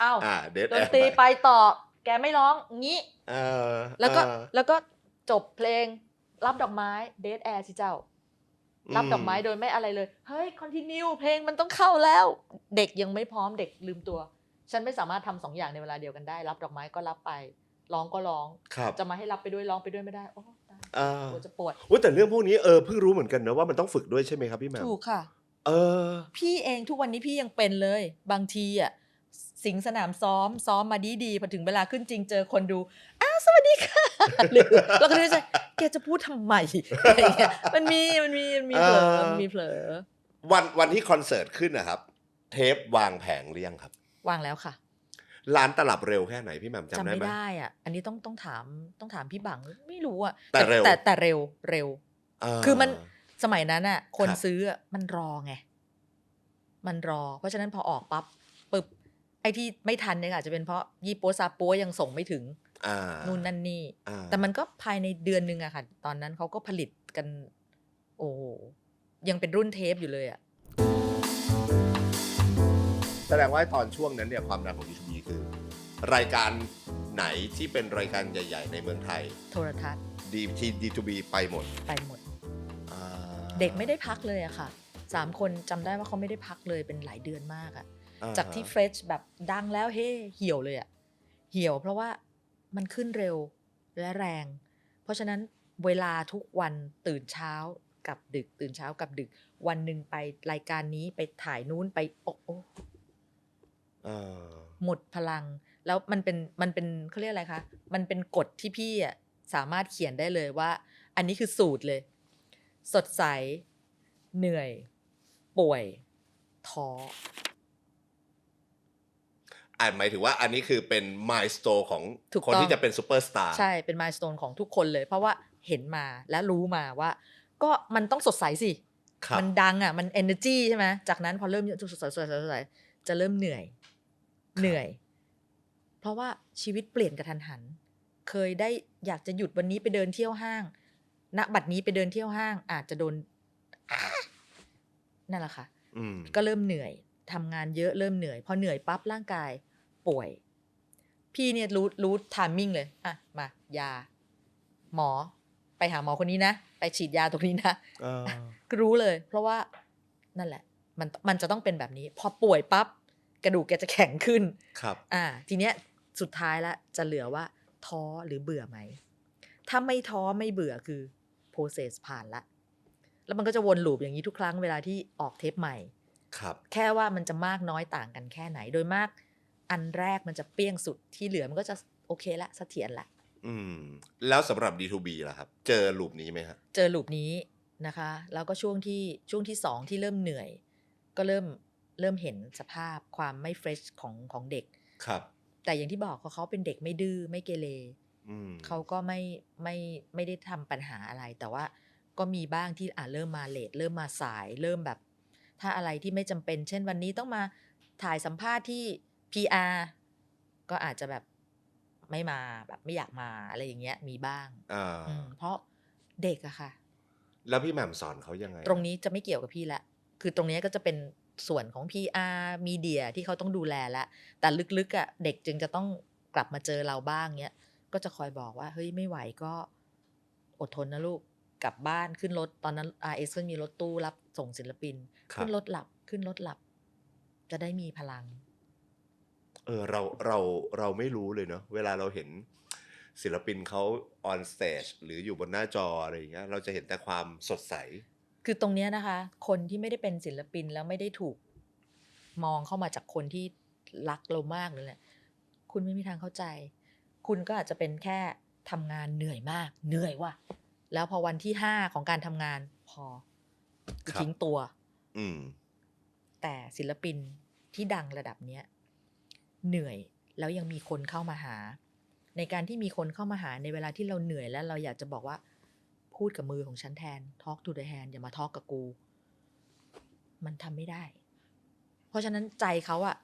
อ้าวดนตรีไปต่อแกไม่ร้องงี้แล้วก็จบเพลงรับดอกไม้เดทแอร์สิเจ้ารับดอกไม้โดยไม่อะไรเลยเฮ้ยคอนทินิวเพลงมันต้องเข้าแล้วเด็กยังไม่พร้อมเด็กลืมตัวฉันไม่สามารถทำ2 อย่างในเวลาเดียวกันได้รับดอกไม้ก็รับไปร้องก็ร้องจะมาให้รับไปด้วยร้องไปด้วยไม่ได้โอ้ปวดจะปวดแต่เรื่องพวกนี้เพิ่งรู้เหมือนกันนะว่ามันต้องฝึกด้วยใช่ไหมครับพี่แหม่มถูกค่ะพี่เองทุกวันนี้พี่ยังเป็นเลยบางทีอ่ะสิงสนามซ้อมมาดีพอถึงเวลาขึ้นจริงเจอคนดูอ้าวสวัสดีค่ะแล้วก็นึกใจ แกจะพูดทำไมอะไรเงี้ยมันมีเผลอมันมีเผลอ วันที่คอนเสิร์ตขึ้นนะครับ เทปวางแผงหรือยังครับ วางแล้วค่ะ ร้านตลับเร็วแค่ไหนพี่แหม่มจำ จำ ได้ ไม่ ไหม ได้อ่ะ อันนี้ต้องถามพี่บังไม่รู้อ่ะ แต่เร็ว แต่เร็ว คือมันสมัยนั้นอ่ะ คน ครับ ซื้ออะมันรอไง มันรอ เพราะฉะนั้นพอออกปั๊บปึ๊บไอ้ที่ไม่ทันเนี่ยอาจจะเป็นเพราะยี่ปัวซาปัวยังส่งไม่ถึง นู่นนั่นนี่ แต่มันก็ภายในเดือนนึงอะค่ะ ตอนนั้นเขาก็ผลิตกัน โอ้โหยังเป็นรุ่นเทปอยู่เลยอะ แสดงว่าตอนช่วงนั้นเนี่ยความดังของ D2B คือ รายการไหนที่เป็นรายการใหญ่ๆ ในเมืองไทย โทรทัศน์ D2B ไปหมด ไปหมด อ่า เด็กไม่ได้พักเลยอะค่ะ3 คนจำได้ว่าเขาไม่ได้พักเลยเป็นหลายเดือนมากอะจากที่เฟรชแบบดังแล้วเฮ้เหี่ยวเลยอะเหี่ยวเพราะว่ามันขึ้นเร็วและแรง เพราะฉะนั้นเวลาทุกวันตื่นเช้ากับดึกตื่นเช้ากับดึก วันหนึ่งไปรายการนี้ไปถ่ายนู้นไปโอ้หมดพลัง แล้วมันเป็นเขาเรียกอะไรคะมันเป็นกฎที่พี่อะสามารถเขียนได้เลยว่า อันนี้คือสูตรเลย สดใสเหนื่อยป่วยท้อ หมายถึงว่าอันนี้คือเป็นมายสโตนของ ถูก คน ต้อง ที่จะเป็นซูเปอร์สตาร์ ใช่เป็นมายสโตนของทุกคนเลย เพราะว่าเห็นมาและรู้มาว่า ก็มันต้องสดใสสิ ครับ มันดังอ่ะมัน energy ใช่ไหมจากนั้นพอเริ่มสดใสจะเริ่มเหนื่อย เพราะว่าชีวิตเปลี่ยนกระทันหัน เคยได้อยากจะหยุดวันนี้ไปเดินเที่ยวห้าง ณ บัดนี้ไปเดินเที่ยวห้างอาจจะโดนนั่นแหละค่ะ ก็เริ่มเหนื่อยทำงานเยอะเริ่มเหนื่อยพอเหนื่อยปั๊บร่างกายป่วย พี่เนี่ยรู้ไทมิ่งเลยอ่ะมายา หมอไปหาหมอคนนี้นะไปฉีดยาตรงนี้นะก็รู้เลย เพราะว่านั่นแหละมันจะต้องเป็นแบบนี้ พอป่วยปั๊บกระดูกแกจะแข็งขึ้น ครับ ทีเนี้ยสุดท้ายแล้วจะเหลือว่าท้อหรือเบื่อไหมถ้าไม่ท้อไม่เบื่อคือ process ผ่านละแล้วมันก็จะวนลูปอย่างนี้ทุกครั้งเวลาที่ออกเทปใหม่ ครับ แค่ว่ามันจะมากน้อยต่างกันแค่ไหน โดยมากอันแรกมันจะเปรี้ยงสุดที่เหลือมันก็จะโอเคละเสถียรละ แล้วสำหรับ D2B ล่ะครับ เจอลูปนี้ไหมครับ เจอลูปนี้นะคะ แล้วก็ช่วงที่2ที่เริ่มเหนื่อย ก็เริ่มเห็นสภาพความไม่เฟรชของเด็ก ครับ แต่อย่างที่บอกเขาเป็นเด็กไม่ดื้อไม่เกเรเขาก็ไม่ได้ทำปัญหาอะไร แต่ว่าก็มีบ้างที่เริ่มมาเลทเริ่มมาสายเริ่มแบบ ถ้าอะไรที่ไม่จำเป็น เช่นวันนี้ต้องมาถ่ายสัมภาษณ์ที่ PR ก็อาจจะแบบไม่มาแบบไม่อยากมาอะไรอย่างเงี้ยมีบ้างเพราะเด็กอะค่ะ แล้วพี่แหม่มสอนเขายังไง ตรงนี้จะไม่เกี่ยวกับพี่ละคือตรงนี้ก็จะเป็นส่วนของ PR มีเดียที่เขาต้องดูแลละแต่ลึกๆอะเด็กจึงจะต้องกลับมาเจอเราบ้างเงี้ยก็จะคอยบอกว่าเฮ้ยไม่ไหวก็อดทนนะลูกกลับบ้านขึ้นรถตอนนั้น RS ก็มีรถตู้รับส่งศิลปินขึ้นรถหลับจะได้มีพลังเราไม่รู้เลยเนาะเวลาเราเห็นศิลปินเขาออนสเตจหรืออยู่บนหน้าจออะไรอย่างเงี้ยเราจะเห็นแต่ความสดใส คือตรงเนี้ยนะคะคนที่ไม่ได้เป็นศิลปินแล้วไม่ได้ถูกมองเข้ามาจากคนที่รักเรามากเลยแหละคุณไม่มีทางเข้าใจคุณก็อาจจะเป็นแค่ทำงานเหนื่อยมากเหนื่อยว่ะแล้วพอวันที่5ของการทำงานพอทิ้งตัวแต่ศิลปินที่ดังระดับเนี้ยเหนื่อยแล้วยังมีคนเข้ามาหาในการที่มีคนเข้ามาหาในเวลาที่เราเหนื่อยแล้วเราอยากจะบอกว่าพูดกับมือของฉันแทน talk to the hand อย่ามา talk กับกูมันทำไม่ได้เพราะฉะนั้นใจเขาอะ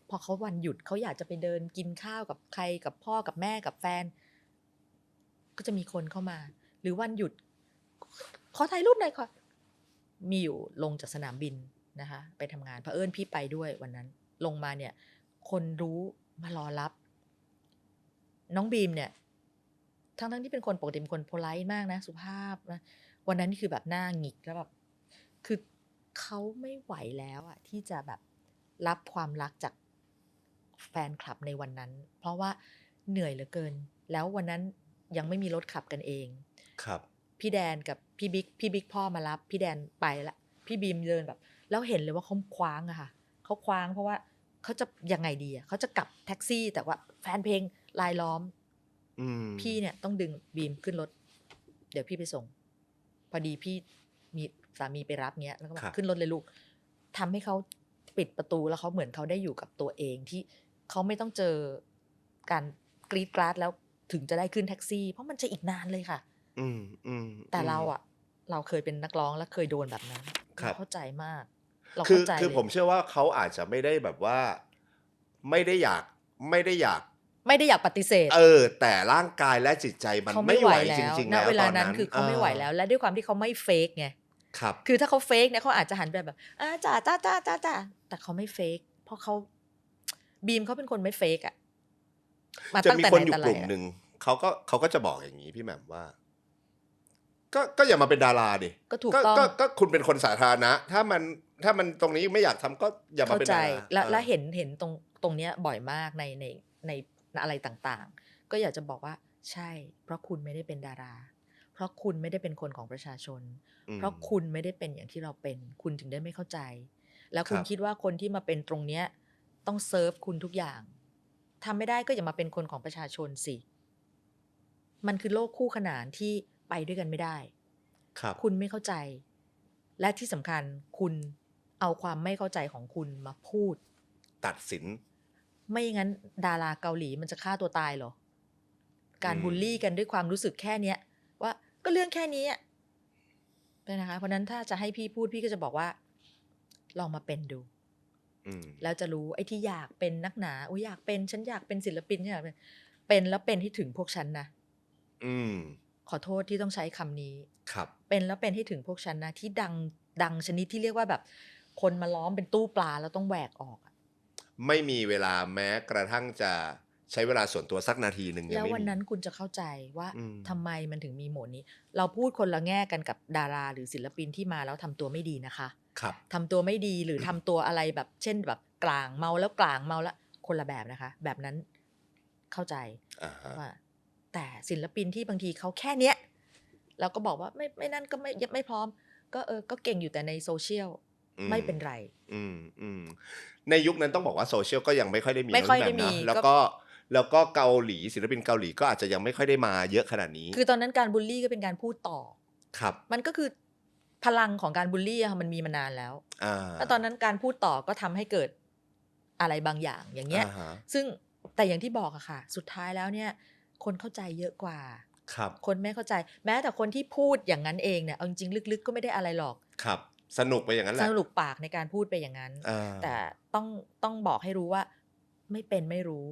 พอเขาวันหยุดเขาอยากจะไปเดินกินข้าวกับใครกับพ่อกับแม่กับแฟนก็จะมีคนเข้ามาหรือวันหยุดขอถ่ายรูปหน่อยค่ะมีอยู่ลงจากสนามบินนะคะไปทำงานเผอิญพี่ไปด้วยวันนั้นลงมาเนี่ยคนรู้มารอรับน้องบีมเนี่ยทั้งที่เป็นคนปกติเป็นคนโพไลท์มากนะสุภาพนะวันนั้นนี่คือแบบหน้าหงิกแล้วแบบคือเขาไม่ไหวแล้วอะที่จะแบบรับความรักจากแฟนคลับในวันนั้นเพราะว่าเหนื่อยเหลือเกินแล้ววันนั้นยังไม่มีรถขับกันเองครับพี่แดนกับพี่บิ๊กพ่อมารับพี่แดนไปละพี่บีมเดินแบบแล้วเห็นเลยว่าเขาคว้างอะค่ะเขาคว้างเพราะว่าเขาจะยังไงดีอะเขาจะกลับแท็กซี่แต่ว่าแฟนเพลงรายล้อมพี่เนี่ยต้องดึงบีมขึ้นรถ เดี๋ยวพี่ไปส่งพอดีพี่มีสามีไปรับเงี้ยแล้วก็บอ ครั ก บ ขึ้นรถเลยลูกทำให้เขาปิดประตูแล้วเขาเหมือนเขาได้อยู่กับตัวเองที่เขาไม่ต้องเจอการกรีดกราดแล้วถึงจะได้ขึ้นแท็กซี่เพราะมันจะอีกนานเลยค่ะ อืมอืม แต่ อืม เราอะเราเคยเป็นนักร้องและเคยโดนแบบนั้น ครั เรา บ เข้าใจมาก เรา คือ เข้าใจ คือ เลย ผมเชื่อว่าเขาอาจจะไม่ได้แบบว่า ไม่ได้อยาก ไม่ได้อยากปฏิเสธ แต่ร่างกายและจิตใจมัน เขา ไม่ ไม่ ไห ไห ว ว จ แล้ว ริง ๆ ณ แล้ว เว ต ลา อน นั้ นั้น น คือเขาไม่ไหวแล้ว และด้วยความที่เขาไม่เฟกไง ครับ คือถ้าเขาเฟกเนี่ยเขาอาจจะหันไปแบบจ๋าแต่เขาไม่เฟกเพราะเขาบีมเขาเป็นคนไม่เฟกอะมา จะ ตั้ง มี แต่ คน ไหน อยู่ แต่ ก ไร ลุ่ม อะ หนึ่งเขาก็จะบอกอย่างนี้พี่แหม่มว่า ก็อย่ามาเป็นดาราดิ ก็ถูกต้อง ก็คุณเป็นคนสาธารณะ ถ้ามันตรงนี้ไม่อยากทำก็อย่ามา เข้า เป็น ใจ ดารา และเห็นตรงเนี้ยบ่อยมากในอะไรต่างๆ ก็อยากจะบอกว่าใช่ เพราะคุณไม่ได้เป็นดารา เพราะคุณไม่ได้เป็นคนของประชาชน เพราะคุณไม่ได้เป็นอย่างที่เราเป็น คุณถึงได้ไม่เข้าใจ แล้วคุณ ครับ คิดว่าคนที่มาเป็นตรงเนี้ยต้องเซิร์ฟคุณทุกอย่างทำไม่ได้ก็อย่ามาเป็นคนของประชาชนสิ มันคือโลกคู่ขนานที่ไปด้วยกันไม่ได้ ครับ คุณไม่เข้าใจ และที่สำคัญคุณเอาความไม่เข้าใจของคุณมาพูด ตัดสิน ไม่งั้นดาราเกาหลีมันจะฆ่าตัวตายเหรอ การ อืม บูลลี่กันด้วยความรู้สึกแค่เนี้ย ว่าก็เรื่องแค่นี้อะนะคะ เพราะฉะนั้นถ้าจะให้พี่พูดพี่ก็จะบอกว่า ลองมาเป็นดู อืม แล้วจะรู้ไอ้ที่อยากเป็นนักหนาอุ๊ยอยากเป็นฉันอยากเป็นศิลปินฉันอยากเป็นแล้วเป็นให้ถึงพวกฉันนะ อืม ขอโทษที่ต้องใช้คำนี้ ครับ เป็นแล้วเป็นให้ถึงพวกฉันนะที่ดังชนิดที่เรียกว่าแบบ คนมาล้อมเป็นตู้ปลาแล้วต้องแหวกออกอะ ไม่มีเวลาแม้กระทั่งจะใช้เวลาส่วนตัวสักนาทีหนึ่งยั แล้ ง ว ไม่ วัน มี นั้นคุณจะเข้าใจว่า อืม ทำไมมันถึงมีโหมดนี้ เราพูดคนละแง่กันกับดาราหรือศิลปินที่มาแล้วทำตัวไม่ดีนะคะ ครับ ทำตัวไม่ดีหรือทำตัวอะไรแบบ เช่นแบบกลางเมาแล้วกลางเมาแล้วคนละแบบนะคะ แบบนั้นเข้าใจ อ่าฮะ ว่า แต่ศิลปินที่บางทีเขาแค่เนี้ยเราก็บอกว่าไม่นั่นก็ไม่พร้อม ก็ก็เก่งอยู่แต่ในโซเชียล อืม ไม่เป็นไร อืม ในยุคนั้นต้องบอกว่าโซเชียลก็ยังไม่ค่อยได้มี ไม่ค่อย นะ ได้มี พี่แหม่มนะแล้วก็เกาหลีศิลปินเกาหลีก็อาจจะยังไม่ค่อยได้มาเยอะขนาดนี้ คือตอนนั้นการบูลลี่ก็เป็นการพูดต่อ ครับ มันก็คือพลังของการบูลลี่อะค่ะมันมีมานานแล้ว อ่า แล้วตอนนั้นการพูดต่อก็ทำให้เกิดอะไรบางอย่างอย่างเงี้ย อ่าฮะ ซึ่งแต่อย่างที่บอกอะค่ะ สุดท้ายแล้วเนี่ย คนเข้าใจเยอะกว่า ครับ คนไม่เข้าใจ แม้แต่คนที่พูดอย่างนั้นเองเนี่ยเอาจริงๆลึกๆก็ไม่ได้อะไรหรอก ครับ สนุกไปอย่างนั้นแห ส ละ รุปปากในการพูดไปอย่างนั้น อ่า แต่ต้องบอกให้รู้ว่าไม่เป็นไม่รู้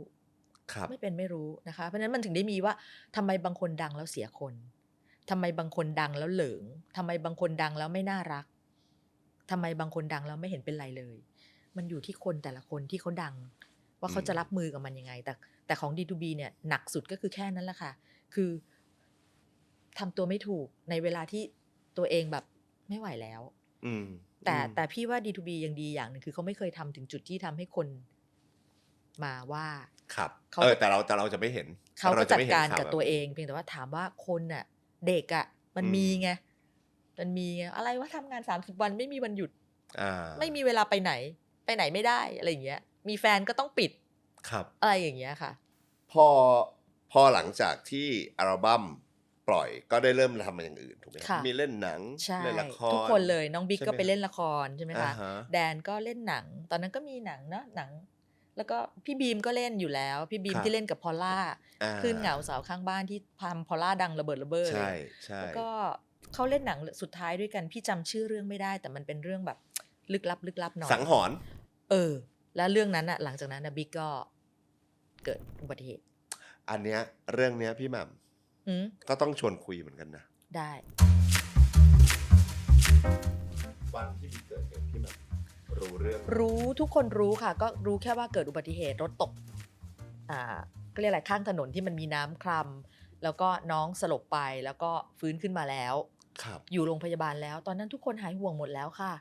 ครับ ไม่เป็นไม่รู้นะคะ เพราะฉะนั้นมันถึงได้มีว่าทำไมบางคนดังแล้วเสียคนทำไมบางคนดังแล้วเหลิงทำไมบางคนดังแล้วไม่น่ารักทำไมบางคนดังแล้วไม่เห็นเป็นไรเลย มันอยู่ที่คนแต่ละคนที่เขาดัง ว่าเขาจะรับมือกับมันยังไง แต่ของ D2B เนี่ยหนักสุดก็คือแค่นั้นแหละค่ะ คือทำตัวไม่ถูกในเวลาที่ตัวเองแบบไม่ไหวแล้ว อืม แต่พี่ว่า D2B ยังดีอย่างหนึงคือเขาไม่เคยทำถึงจุดที่ทำให้คนมาว่า ครับ เขา แต่เราจะไม่เห็น เขาก็ จะ จัด ไม่ห็น การ ข่ กับ แบบ ตัว นี้ เองเพียงแต่ว่าถามว่าคนน่ะ เด็กอ่ะ มัน อืม มีไงอะไรว่าทำงาน30 วันไม่มีวันหยุด อ่า ไม่มีเวลาไปไหนไม่ได้อะไรอย่างเงี้ย มีแฟนก็ต้องปิด ครับ อะไรอย่างเงี้ยค่ะ พอหลังจากที่อัลบั้มปล่อยก็ได้เริ่มทำอย่างอื่นถูกไหมครับ ค่ะ มีเล่นหนัง ใช่ เล่นละคร ทุกคนเลยน้องบิ๊ก ใช่ไหม ก็ไปเล่นละครใช่ไหม อ่า คะ ฮะ แดนก็เล่นหนัง ตอนนั้นก็มีหนังเนาะหนัง แล้วก็พี่บีมก็เล่นอยู่แล้ว พี่บีม ครับ ที่เล่นกับพอลล่า อ่า คลื่นเหงาสาวข้างบ้านที่ทำพอลล่าดังระเบิดระเบ้อเล ใช่ ย ใช่ แล้วก็เขาเล่นหนังสุดท้ายด้วยกันพี่จำชื่อเรื่องไม่ได้ แต่มันเป็นเรื่องแบบลึกลับหน่อย สังหรณ์ แล้วเรื่องนั้นอะหลังจากนั้นนะบิ๊กก็เกิดอุบัติเหตุ อันเนี้ยเรื่องเนี้ยพี่แหม่ม อืม ก็ต้องชวนคุยเหมือนกันนะ ได้ วันที่มีเกิดเหตุพี่แหม่มรู้เรื่อง รู้ทุกคนรู้ค่ะ ก็รู้แค่ว่าเกิดอุบัติเหตุรถตกก็เรียกอะไรข้างถนนที่มันมีน้ำคร่ำแล้วก็น้องสลบไปแล้วก็ฟื้นขึ้นมาแล้ว ครับ อยู่โรงพยาบาลแล้ว ตอนนั้นทุกคนหายห่วงหมดแล้วค่ะ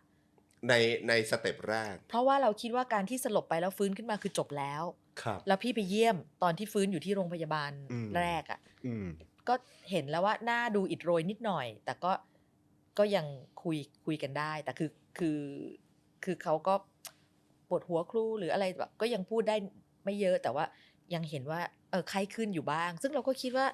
ในสเต็ปแรก เพราะว่าเราคิดว่าการที่สลบไปแล้วฟื้นขึ้นมาคือจบแล้ว ครับ แล้วพี่ไปเยี่ยมตอนที่ฟื้นอยู่ที่โรงพยาบาล อืม แรกอะ อืม ก็เห็นแล้วว่าหน้าดูอิดโรยนิดหน่อย แต่ก็ยังคุยกันได้ แต่คือเขาก็ปวดหัวครูหรืออะไรแบบก็ยังพูดได้ไม่เยอะ แต่ว่ายังเห็นว่าไข้ขึ้นอยู่บ้าง ซึ่งเราก็คิดว่า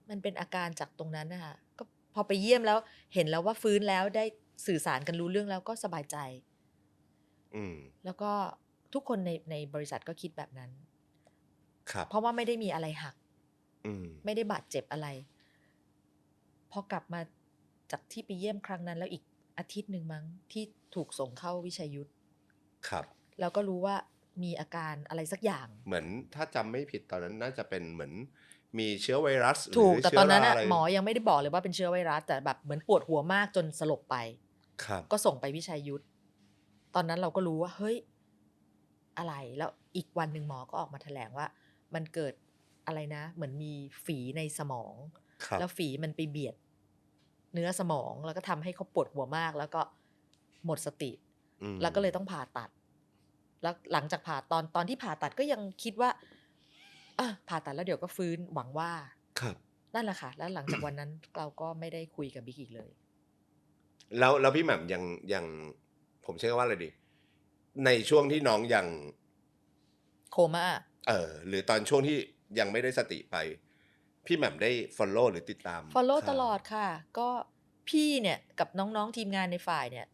มันเป็นอาการจากตรงนั้นนะคะก็ พอไปเยี่ยมแล้วเห็นแล้วว่าฟื้นแล้วได้สื่อสารกันรู้เรื่องแล้วก็สบายใจ อืม แล้วก็ทุกคนในบริษัทก็คิดแบบนั้น ครับ เพราะว่าไม่ได้มีอะไรหัก อืม ไม่ได้บาดเจ็บอะไร พอกลับมาจากที่ไปเยี่ยมครั้งนั้นแล้วอีกอาทิตย์หนึ่งมั้งที่ถูกส่งเข้าวิชัยยุทธ ครับ แล้วก็รู้ว่ามีอาการอะไรสักอย่าง เหมือนถ้าจำไม่ผิดตอนนั้นน่าจะเป็นเหมือนมีเชื้อไวรัสหรื ถู อก แต่ เชื้ ต อ อนนั้น รา น่ะ อะไร หมอยังไม่ได้บอกเลยว่าเป็นเชื้อไวรัสแต่แบบเหมือนปวดหัวมากจนสลบไป ครับ ก็ส่งไปวิชัยยุทธ ตอนนั้นเราก็รู้ว่าเฮ้ยอะไรแล้วอีกวันหนึ่งหมอก็ออกมาแถลงว่า มันเกิดอะไรนะ เหมือนมีฝีในสมอง ครับ แล้วฝีมันไปเบียดเนื้อสมองแล้วก็ทำให้เขาปวดหัวมากแล้วก็หมดสติ อืม แล้วก็เลยต้องผ่าตัด แล้วหลังจากผ่าตอนที่ผ่าตัดก็ยังคิดว่าผ่าตัดแล้วเดี๋ยวก็ฟื้นหวังว่า ครับ นั่นแหละค่ะ แล้วหลังจากวันนั้น เราก็ไม่ได้คุยกับบิ๊กอีกเลย แล้วพี่แหม่มยังผมใช้คำว่าอะไรดี ในช่วงที่น้องยัง โคม่า หรือตอนช่วงที่ยังไม่ได้สติไป พี่แหม่มได้ follow หรือติดตาม follow ข่าว ตลอดค่ะ ก็พี่เนี่ยกับน้องๆทีมงานในฝ่ายเนี่ย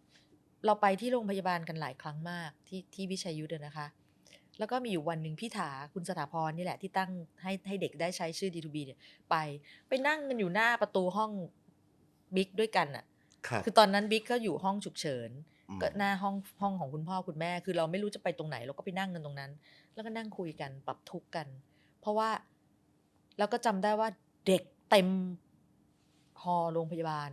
เราไปที่โรงพยาบาลกันหลายครั้งมากที่วิชัยยุทธนะคะ แล้วก็มีอยู่วันหนึ่งพี่ถาคุณสถาพรนี่แหละที่ตั้งให้เด็กได้ใช้ชื่อ D2B เนี่ยไปนั่งกันอยู่หน้าประตูห้องบิ๊กด้วยกันน่ะ ครับ คือตอนนั้นบิ๊กก็อยู่ห้องฉุกเฉิน อืม ก็หน้าห้องของคุณพ่อคุณแม่ คือเราไม่รู้จะไปตรงไหนเราก็ไปนั่งกันตรงนั้น แล้วก็นั่งคุยกันปรับทุกข์กัน เพราะว่าแล้วก็จำได้ว่าเด็กเต็มฮอลล์โรงพยาบาล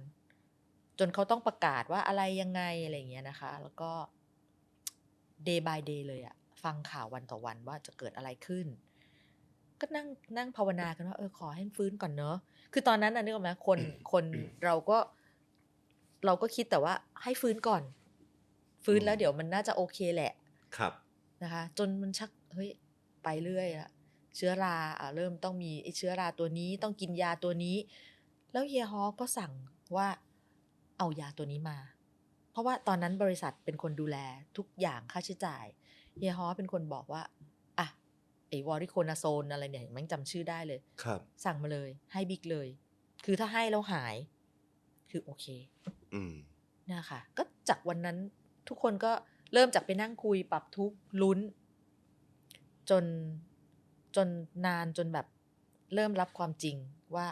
จนเขาต้องประกาศว่าอะไรยังไงอะไรอย่างเงี้ยนะคะ แล้วก็ day by day เลยอะฟังข่าววันต่อวันว่าจะเกิดอะไรขึ้น ก็นั่งภาวนากันว่าขอให้ฟื้นก่อนเนอะคือตอนนั้นน่ะนึกออกไหมคนเราก็คิดแต่ว่าให้ฟื้นก่อน ฟื้นแล้วเดี๋ยวมันน่าจะโอเคแหละ ครับ นะคะ จนมันชักเฮ้ยไปเรื่อยอะเชื้อราเริ่มต้องมีไอ้เชื้อราตัวนี้ต้องกินยาตัวนี้ แล้วเฮียฮอก็สั่งว่าเอายาตัวนี้มา เพราะว่าตอนนั้นบริษัทเป็นคนดูแลทุกอย่างค่าใช้จ่ายเฮียฮอเป็นคนบอกว่าอ่ะไอ้วอริโคนาโซนอะไรเนี่ยมันจำชื่อได้เลย ครับ สั่งมาเลยให้บิ๊กเลย คือถ้าให้แล้วหายคือโอเค อืม นะคะก็จากวันนั้นทุกคนก็เริ่มจากไปนั่งคุยปรับทุกข์ลุ้น จนนานจนแบบเริ่มรับความจริงว่า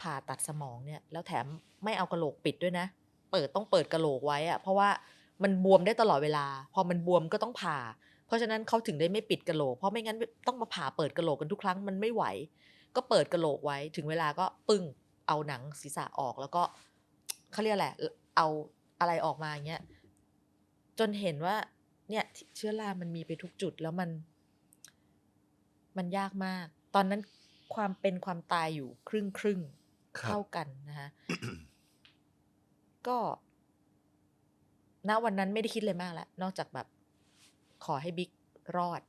ผ่าตัดสมองเนี่ยแล้วแถมไม่เอากะโหลกปิดด้วยนะต้องเปิดกะโหลกไว้อะเพราะว่ามันบวมได้ตลอดเวลาพอมันบวมก็ต้องผ่า เพราะฉะนั้นเขาถึงได้ไม่ปิดกะโหลกเพราะไม่งั้นต้องมาผ่าเปิดกะโหลกกันทุกครั้งมันไม่ไหว ก็เปิดกะโหลกไว้ถึงเวลาก็ปึ้งเอาหนังศีรษะออกแล้วก็เขาเรียกแหละเอาอะไรออกมาอย่างเงี้ยจนเห็นว่าเนี่ยเชื้อรามันมีไปทุกจุดแล้วมันยากมาก ตอนนั้นความเป็นความตายอยู่ครึ่ง ครับ เท่ากันนะคะ ก็ณวันนั้นไม่ได้คิดเลยมากแล้วนอกจากแบบขอให้บิ๊กรอด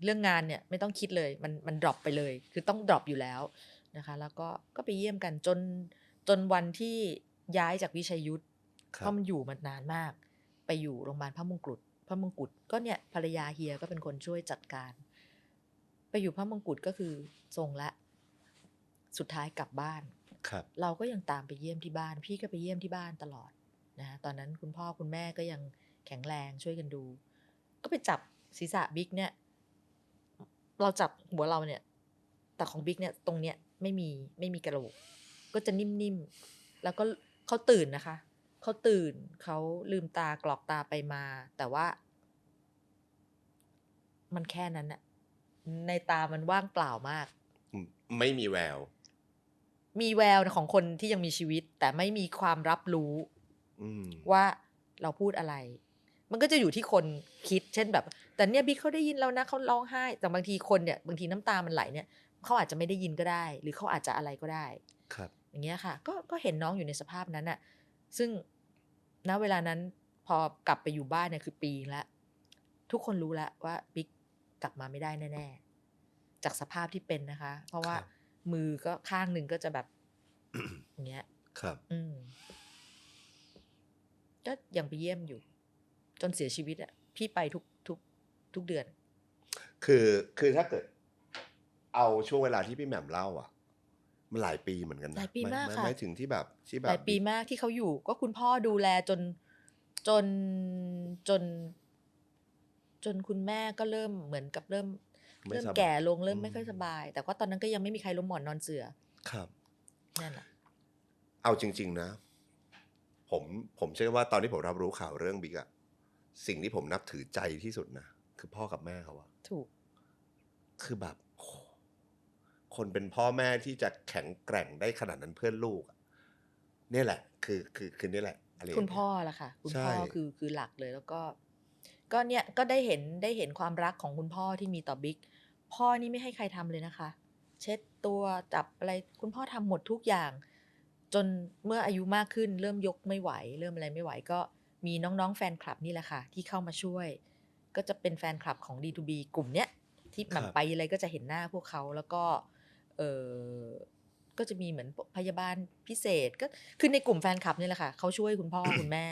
เรื่องงานเนี่ยไม่ต้องคิดเลยมันดรอปไปเลย คือต้องดรอปอยู่แล้วนะคะ แล้วก็ไปเยี่ยมกันจนวันที่ย้ายจากวิชัยยุทธ ค เพ รับ ราะมันอยู่มานานมาก ไปอยู่โรงพยาบาลพระมงกุฎก็เนี่ยภรรยาเฮียก็เป็นคนช่วยจัดการ ไปอยู่พระมงกุฎก็คือส่งละสุดท้ายกลับบ้าน ครับ เราก็ยังตามไปเยี่ยมที่บ้าน พี่ก็ไปเยี่ยมที่บ้านตลอดนะคะตอนนั้นคุณพ่อคุณแม่ก็ยังแข็งแรงช่วยกันดู ก็ไปจับศีรษะบิ๊กเนี่ย เราจับหัวเราเนี่ย แต่ของบิ๊กเนี่ยตรงเนี้ยไม่มีกระโหลก ก็จะนิ่มๆ แล้วก็เขาตื่นนะคะเขาตื่นเขาลืมตากรอกตาไปมา แต่ว่า มันแค่นั้นน่ะในตามันว่างเปล่ามาก ไม่มีแวว มีแววของคนที่ยังมีชีวิต แต่ไม่มีความรับรู้ อืม ว่าเราพูดอะไร มันก็จะอยู่ที่คนคิด เช่นแบบ แต่เนี่ยบิ๊กเขาได้ยินแล้วนะเขาร้องไห้ แต่บางทีคนเนี่ยบางทีน้ำตามันไหลเนี่ยเขาอาจจะไม่ได้ยินก็ได้ หรือเขาอาจจะอะไรก็ได้ ครับ อย่างเงี้ยค่ะ ก็เห็นน้องอยู่ในสภาพนั้นน่ะ ซึ่งณเวลานั้นพอกลับไปอยู่บ้านเนี่ยคือปีแล้ว ทุกคนรู้แล้วว่าบิ๊กกลับมาไม่ได้แน่ๆ จากสภาพที่เป็นนะคะ เพราะว่า ครับ มือก็ข้างหนึ่งก็จะแบบ อย่างเงี้ย ครับ ก็ยังไปเยี่ยมอยู่ จนเสียชีวิตอะพี่ไปทุกเดือน คือถ้าเกิด เอาช่วงเวลาที่พี่แหม่มเล่าอะ มันหลายปีเหมือนกัน หลา นะ ยปีมากค่ะ หมายถึงที่แบบหลายปีมากที่เขาอยู่ก็คุณพ่อดูแลจนจนจนคุณแม่ก็เริ่มเหมือนกับเริ่ม ไม่สบาย แก่ลงเริ่มไม่ค่อยสบาย แต่ว่าตอนนั้นก็ยังไม่มีใครล้มหมอนนอนเสือ ครับ นั่นแหละ เอาจริง ๆ นะ ผมเชื่อว่าตอนที่ผมรับรู้ข่าวเรื่องบิ๊กอะสิ่งที่ผมนับถือใจที่สุดนะคือพ่อกับแม่เขาอะ ถูก คือแบบโอ้โหคนเป็นพ่อแม่ที่จะแข็งแกร่งได้ขนาดนั้นเพื่อนลูกอะเนี่ยแหละ คือนี่แหละอะไรอย่าง คุณ เงี้ย พ่อละค่ะ คุณ ใช่ พ่อคือหลักเลยแล้วก็เนี่ยก็ได้เห็นความรักของคุณพ่อที่มีต่อบิ๊กพ่อนี่ไม่ให้ใครทำเลยนะคะ เช็ดตัวจับอะไรคุณพ่อทำหมดทุกอย่าง จนเมื่ออายุมากขึ้นเริ่มยกไม่ไหว เริ่มอะไรไม่ไหวก็มีน้องๆแฟนคลับนี่แหละค่ะ ที่เข้ามาช่วย ก็จะเป็นแฟนคลับของ D2B กลุ่มเนี้ยที่หม่ำไปอะไรก็จะเห็นหน้าพวกเขาแล้วก็ก็จะมีเหมือนพยาบาลพิเศษก็คือในกลุ่มแฟนคลับนี่แหละค่ะเขาช่วยคุณพ่อ คุณแม่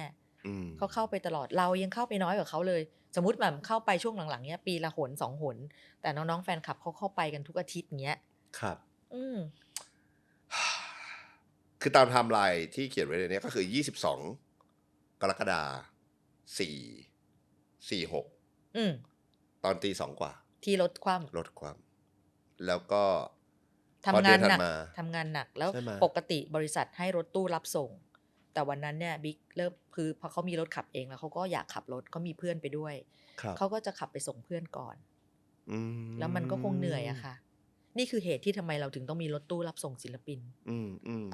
เขาเข้าไปตลอดเรายังเข้าไปน้อยกว่าเขาเลย สมมติแบบเข้าไปช่วงหลังๆเนี้ยปีละหน2 หนแต่น้องๆแฟนคลับเขาเข้าไปกันทุกอาทิตย์เงี้ย ครับ คือ ตามไทม์ไลน์ที่เขียนไว้ในนี้ก็คือ22 กรกฎาคม446ตอนตี 2 กว่า ที่ลดความ แล้วก็ ทำงานหนัก พอเดือนถัดมา แล้ว ใช่ไหม ปกติบริษัทให้รถตู้รับส่ง แต่วันนั้นเนี่ยบิ๊กเริ่มคือพอเขามีรถขับเองแล้วเขาก็อยากขับรถเขามีเพื่อนไปด้วย ครับ เขาก็จะขับไปส่งเพื่อนก่อน แล้วมันก็คงเหนื่อยอะค่ะ นี่คือเหตุที่ทำไมเราถึงต้องมีรถตู้รับส่งศิลปิน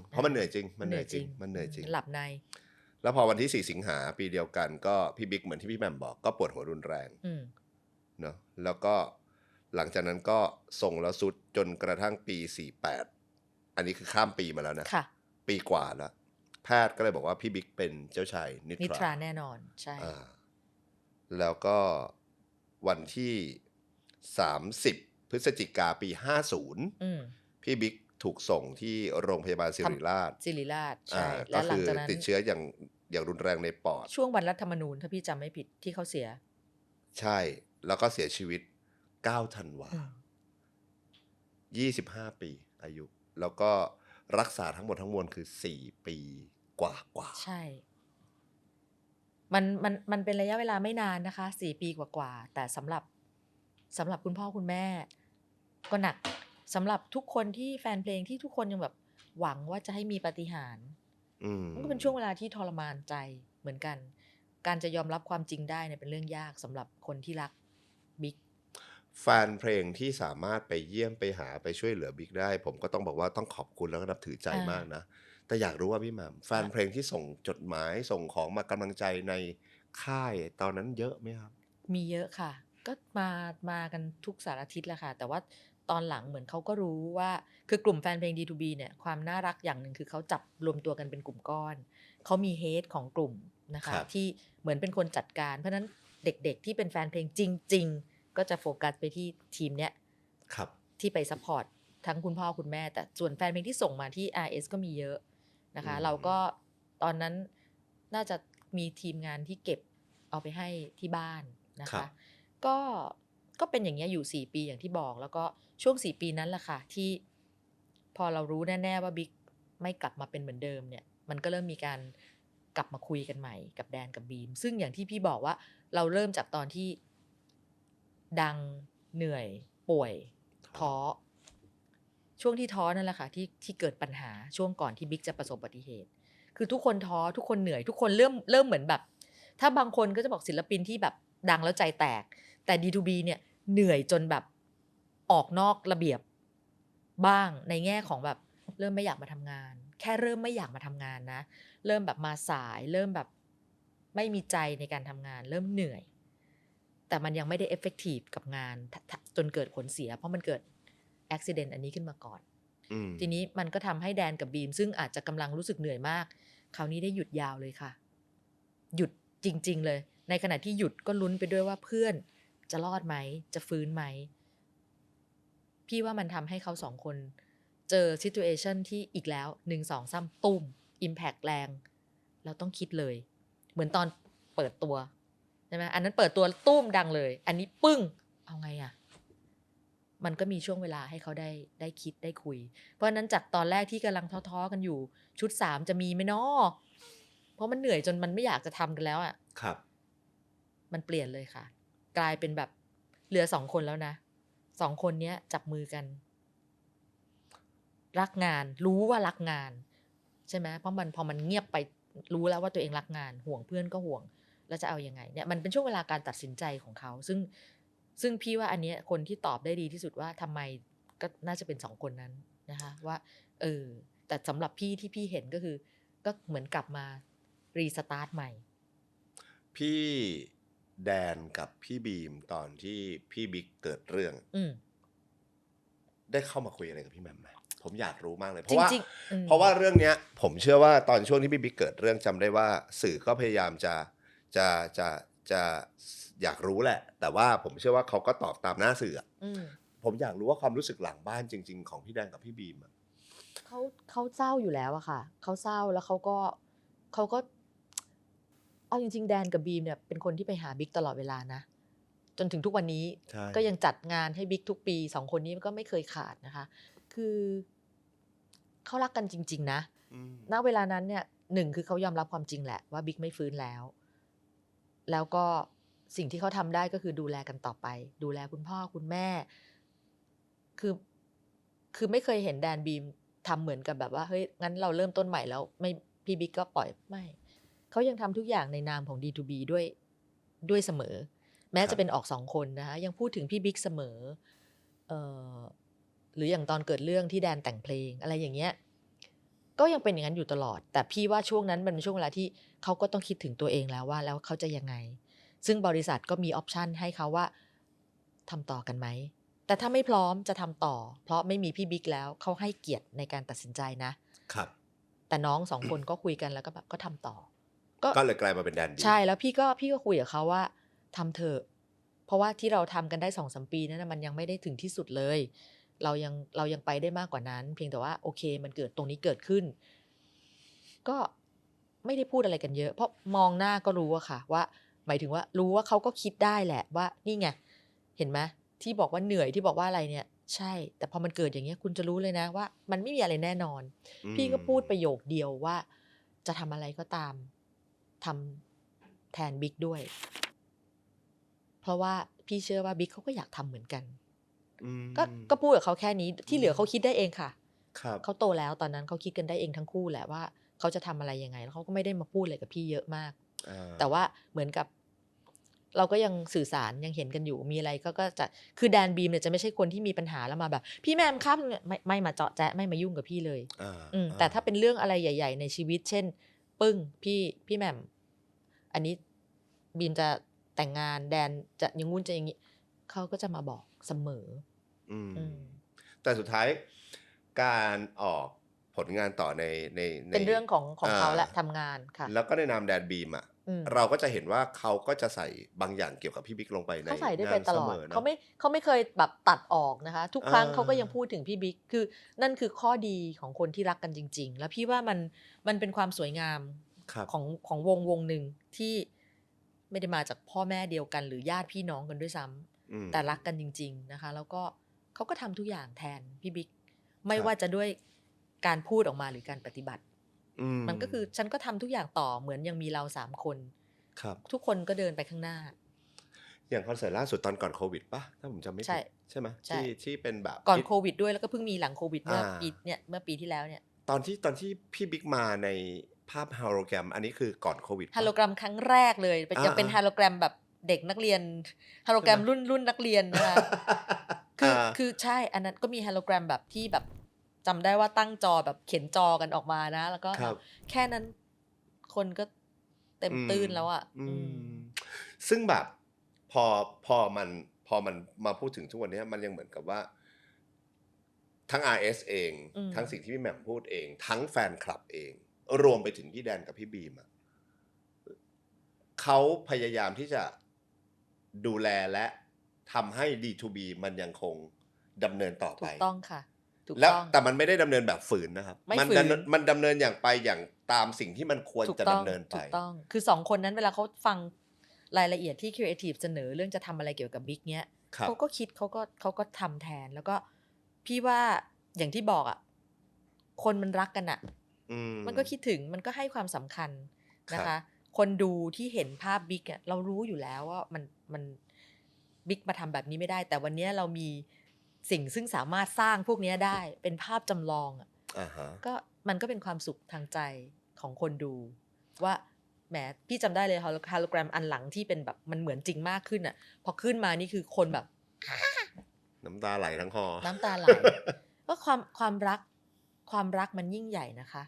เพราะมันเหนื่อยจริง มันเหนื่อยจริง หลับใน แล้วพอวันที่ 4 สิงหาปีเดียวกันก็พี่บิ๊กเหมือนที่พี่แหม่มบอกก็ปวดหัวรุนแรงเนาะแล้วก็หลังจากนั้นก็ส่งแล้วสุดจนกระทั่งปี 48 อันนี้คือข้ามปีมาแล้วนะ ค่ะ ปีกว่าแล้ว แพทย์ก็เลยบอกว่าพี่บิ๊กเป็นเจ้าชายนิ นิทราแน่นอน ใช่ แล้วก็วันที่ 30 พฤศจิกาปี 50 พี่บิ๊กถูกส่งที่โรงพยาบาลศิริราช ใช่ ก็ แล้วหลั คื ง อ จากนั้น ติดเชื้ออย่างรุนแรงในปอด ช่วงวันรัฐธรรมนูญถ้าพี่จำไม่ผิดที่เขาเสีย ใช่ แล้วก็เสียชีวิต 9 ธันวา 25 ปีอายุ แล้วก็รักษาทั้งหมดทั้งมวลคือ 4 ปีกว่า ใช่ มันเป็นระยะเวลาไม่นานนะคะ 4 ปีกว่าแต่สำหรับคุณพ่อคุณแม่ก็หนักสำหรับทุกคนที่แฟนเพลงที่ทุกคนยังแบบหวังว่าจะให้มีปาฏิหาริย์มันก็เป็นช่วงเวลาที่ทรมานใจเหมือนกัน การจะยอมรับความจริงได้เนี่ยเป็นเรื่องยากสำหรับคนที่รักบิ๊ก แฟนเพลงที่สามารถไปเยี่ยมไปหาไปช่วยเหลือบิ๊กได้ ผมก็ต้องบอกว่าต้องขอบคุณแล้วก็นับถือใจมากนะ แต่อยากรู้ว่าพี่แหม่มแฟนเพลงที่ส่งจดหมายส่งของมากำลังใจในค่ายตอนนั้นเยอะไหมครับ มีเยอะค่ะ ก็มากันทุกสารทิศแหละค่ะ แต่ว่าตอนหลังเหมือนเขาก็รู้ว่าคือกลุ่มแฟนเพลง D2B เนี่ยความน่ารักอย่างหนึ่งคือเขาจับรวมตัวกันเป็นกลุ่มก้อนเขามีเฮดของกลุ่มนะคะ ครับ ที่เหมือนเป็นคนจัดการ เพราะฉะนั้นเด็กๆที่เป็นแฟนเพลงจริง ๆ ก็จะโฟกัสไปที่ทีมเนี้ย ครับ ที่ไปซัพพอร์ตทั้งคุณพ่อคุณแม่ แต่ส่วนแฟนเพลงที่ส่งมาที่ RS ก็มีเยอะนะคะ เราก็ตอนนั้นน่าจะมีทีมงานที่เก็บเอาไปให้ที่บ้านนะ ครั คะ บ ก็เป็นอย่างเงี้ยอยู่4 ปีอย่างที่บอก แล้วก็ช่วง4 ปีนั้นแหละค่ะที่พอเรารู้แน่ๆว่าบิ๊กไม่กลับมาเป็นเหมือนเดิมเนี่ยมันก็เริ่มมีการกลับมาคุยกันใหม่กับแดนกับบีมซึ่งอย่างที่พี่บอกว่าเราเริ่มจากตอนที่ดังเหนื่อยป่วยท้อช่วงที่ท้อนั่นแหละค่ะที่เกิดปัญหาช่วงก่อนที่บิ๊กจะประสบอุบัติเหตุคือทุกคนท้อทุกคนเหนื่อยทุกคนเริ่มเหมือนแบบถ้าบางคนก็จะบอกศิลปินที่แบบดังแล้วใจแตกแต่ D2B เนี่ยเหนื่อยจนแบบออกนอกระเบียบบ้างในแง่ของแบบเริ่มไม่อยากมาทำงานแค่เริ่มไม่อยากมาทำงานนะเริ่มแบบมาสายเริ่มแบบไม่มีใจในการทำงานเริ่มเหนื่อยแต่มันยังไม่ได้เอฟเฟกตีฟกับงานจนเกิดผลเสียเพราะมันเกิดอุบัติเหตุอันนี้ขึ้นมาก่อนทีนี้มันก็ทำให้แดนกับบีมซึ่งอาจจะกำลังรู้สึกเหนื่อยมากคราวนี้ได้หยุดยาวเลยค่ะหยุดจริงๆเลยในขณะที่หยุดก็ลุ้นไปด้วยว่าเพื่อนจะรอดไหมจะฟื้นไหมพี่ว่ามันทำให้เขา2 คนเจอ situation ที่อีกแล้ว1 2 3ตุ้ม impact แรงเราต้องคิดเลยเหมือนตอนเปิดตัวใช่ไหมอันนั้นเปิดตัวตุ้มดังเลยอันนี้ปึ้งเอาไงอะ มันก็มีช่วงเวลาให้เขาได้คิดได้คุย เพราะฉะนั้นจากตอนแรกที่กำลังท้อๆกันอยู่ชุด3จะมีไหมเนาะเพราะมันเหนื่อยจนมันไม่อยากจะทำกันแล้วอ่ะ ครับ มันเปลี่ยนเลยค่ะ กลายเป็นแบบเหลือ2คนแล้วนะ2คนเนี้ยจับมือกัน รักงานรู้ว่ารักงานใช่ไหมเพราะมันพอมันเงียบไปรู้แล้วว่าตัวเองรักงานห่วงเพื่อนก็ห่วงแล้วจะเอายังไงเนี่ยมันเป็นช่วงเวลาการตัดสินใจของเขาซึ่งพี่ว่าอันเนี้ยคนที่ตอบได้ดีที่สุดว่าทำไมก็น่าจะเป็น2คนนั้นนะคะว่าแต่สำหรับพี่ที่พี่เห็นก็คือก็เหมือนกลับมารีสตาร์ทใหม่ พี่แดนกับพี่บีมตอนที่พี่บิ๊กเกิดเรื่อง ได้เข้ามาคุยอะไรกับพี่แหม่มไหมผมอยากรู้มากเลย เพราะว่า จริงๆ เพราะว่าเรื่องเนี้ย ผมเชื่อว่าตอนช่วงที่พี่บิ๊กเกิดเรื่องจำได้ว่าสื่อก็พยายามจะอยากรู้แหละ แต่ว่าผมเชื่อว่าเขาก็ตอบตามหน้าสื่ออะ ผมอยากรู้ว่าความรู้สึกหลังบ้านจริง ๆ ของพี่แดนกับพี่บีมอะ เขาเศร้าอยู่แล้วอะค่ะเขาเศร้าแล้วเขาก็เอาจริงๆแดนกับบีมเนี่ยเป็นคนที่ไปหาบิ๊กตลอดเวลานะจนถึงทุกวันนี้ ใช่ ก็ยังจัดงานให้บิ๊กทุกปี2คนนี้ก็ไม่เคยขาดนะคะ คือเขารักกันจริงๆนะ อืม ณเวลานั้นเนี่ย1คือเขายอมรับความจริงแหละว่าบิ๊กไม่ฟื้นแล้ว แล้วก็สิ่งที่เขาทำได้ก็คือดูแลกันต่อไป ดูแลคุณพ่อคุณแม่ คือไม่เคยเห็นแดนบีมทำเหมือนกับแบบว่าเฮ้ยงั้นเราเริ่มต้นใหม่แล้วไม่พี่บิ๊กก็ปล่อยไม่เขายังทำทุกอย่างในนามของ D2B ด้วยเสมอ แม้ ครับ จะเป็นออก2คนนะคะยังพูดถึงพี่บิ๊กเสมอหรืออย่างตอนเกิดเรื่องที่แดนแต่งเพลงอะไรอย่างเงี้ยก็ยังเป็นอย่างนั้นอยู่ตลอด แต่พี่ว่าช่วงนั้นมันเป็นช่วงเวลาที่เขาก็ต้องคิดถึงตัวเองแล้วว่าแล้วเขาจะยังไง ซึ่งบริษัทก็มีออปชันให้เขาว่าทำต่อกันไหม แต่ถ้าไม่พร้อมจะทำต่อ เพราะไม่มีพี่บิ๊กแล้วเขาให้เกียรติในการตัดสินใจนะ ครับ แต่น้อง2คนก็คุยกันแล้วก็แบบก็ทำต่อ ก็เลยกลายมาเป็นแดนบีม ใช่แล้วพี่ก็คุยกับเขาว่าทำเถอะ เพราะว่าที่เราทำกันได้2-3 ปีนั้นนะมันยังไม่ได้ถึงที่สุดเลย เรายังไปได้มากกว่านั้น เพียงแต่ว่าโอเคมันเกิดตรงนี้เกิดขึ้น ก็ไม่ได้พูดอะไรกันเยอะ เพราะมองหน้าก็รู้อะค่ะว่าหมายถึงว่ารู้ว่าเขาก็คิดได้แหละว่านี่ไงเห็นไหมที่บอกว่าเหนื่อยที่บอกว่าอะไรเนี่ย ใช่ แต่พอมันเกิดอย่างเงี้ยคุณจะรู้เลยนะว่า มันไม่มีอะไรแน่นอน พี่ก็พูดประโยคเดียวว่าจะทำอะไรก็ตามทำแทนบิ๊กด้วย เพราะว่าพี่เชื่อว่าบิ๊กเขาก็อยากทำเหมือนกัน อืม ก็พูดกับเขาแค่นี้ที่เหลือเขาคิดได้เองค่ะ ครับ เขาโตแล้วตอนนั้นเขาคิดกันได้เองทั้งคู่แหละว่าเขาจะทำอะไรยังไงแล้วเขาก็ไม่ได้มาพูดอะไรกับพี่เยอะมาก แต่ว่าเหมือนกับเราก็ยังสื่อสารยังเห็นกันอยู่มีอะไรก็จะคือแดนบีมเนี่ยจะไม่ใช่คนที่มีปัญหาแล้วมาแบบพี่แมมครับไม่มาเจาะแจ๊ะไม่มายุ่งกับพี่เลย แต่ถ้าเป็นเรื่องอะไรใหญ่ๆในชีวิตเช่นปึ้งพี่แมมอันนี้บีมจะแต่งงานแดนจะอย่างงู้นจะอย่างนี้เขาก็จะมาบอกเสมอ แต่สุดท้ายการออกผลงานต่อในเป็นเรื่องของเขาและทำงานค่ะ แล้วก็ในนามแดนบีมอ่ะเราก็จะเห็นว่าเขาก็จะใส่บางอย่างเกี่ยวกับพี่บิ๊กลงไปใน เขาใส่ด้วย งา ไป น ต เส ลอ ม ด อนะ เขาไม่เคยแบบตัดออกนะคะ ทุกครั้งเขาก็ยังพูดถึงพี่บิ๊กคือนั่นคือข้อดีของคนที่รักกันจริง ๆ แล้วพี่ว่ามันเป็นความสวยงาม ครับ ของวงหนึ่งที่ไม่ได้มาจากพ่อแม่เดียวกันหรือญาติพี่น้องกันด้วยซ้ำแต่รักกันจริง ๆนะคะ แล้วก็เขาก็ทำทุกอย่างแทนพี่บิ๊กไม่ว่าจะด้วยการพูดออกมาหรือการปฏิบัติมันก็คือฉันก็ทำทุกอย่างต่อเหมือนยังมีเรา3 คนทุกคนก็เดินไปข้างหน้า อย่างคอนเสิร์ตล่าสุดตอนก่อนโควิดป่ะถ้าผมจำไม่ผิดใช่ไหมที่เป็นแบบก่อนโควิดด้วยแล้วก็เพิ่งมีหลังโควิดเมื่อปีที่แล้วเนี่ยตอนที่พี่บิ๊กมาในภาพฮาโลแกรมอันนี้คือก่อนโควิดฮาโลแกรมครั้งแรกเลยยังเป็นฮาโลแกรมแบบเด็กนักเรียนฮาโลแกรมรุ่นนักเรียนนะคะคือใช่อันนั้นก็มีฮาโลแกรมแบบที่แบบจำได้ว่าตั้งจอแบบเขียนจอกันออกมานะแล้วก็แค่นั้นคนก็เต็มตื้นแล้วอ่ะซึ่งแบบพอมันมาพูดถึงทุกวันนี้มันยังเหมือนกับว่าทั้ง RS เองทั้งสิ่งที่พี่แหม่มพูดเองทั้งแฟนคลับเองรวมไปถึงพี่แดนกับพี่บีมอ่ะเขาพยายามที่จะดูแลและทำให้ D2B มันยังคงดำเนินต่อไปถูกต้องค่ะแล้วแต่มันไม่ได้ดำเนินแบบฝืนนะครับมันดำเนินอย่างตามสิ่งที่มันควรจะดำเนินไปถูกต้องคือ2คนนั้นเวลาเขาฟังรายละเอียดที่ Creative เสนอเรื่องจะทำอะไรเกี่ยวกับบิ๊กเนี้ย ครับ เขาก็คิดเขาก็ทำแทน แล้วก็พี่ว่าอย่างที่บอกอ่ะคนมันรักกันอ่ะ อืม มันก็คิดถึงมันก็ให้ความสำคัญนะ ครั คะ บ คนดูที่เห็นภาพบิ๊กอ่ะเรารู้อยู่แล้วว่ามันบิ๊กมาทำแบบนี้ไม่ได้ แต่วันนี้เรามีสิ่งซึ่งสามารถสร้างพวกนี้ได้เป็นภาพจำลองอ่ะ อ่าฮะ ก็มันก็เป็นความสุขทางใจของคนดู ว่าแหมพี่จำได้เลยฮอลโลแกรมอันหลังที่เป็นแบบมันเหมือนจริงมากขึ้นอ่ะ พอขึ้นมานี่คือคนแบบ น้ำตาไหลทั้งคอ น้ำตาไหล ก็ความรักมันยิ่งใหญ่นะคะ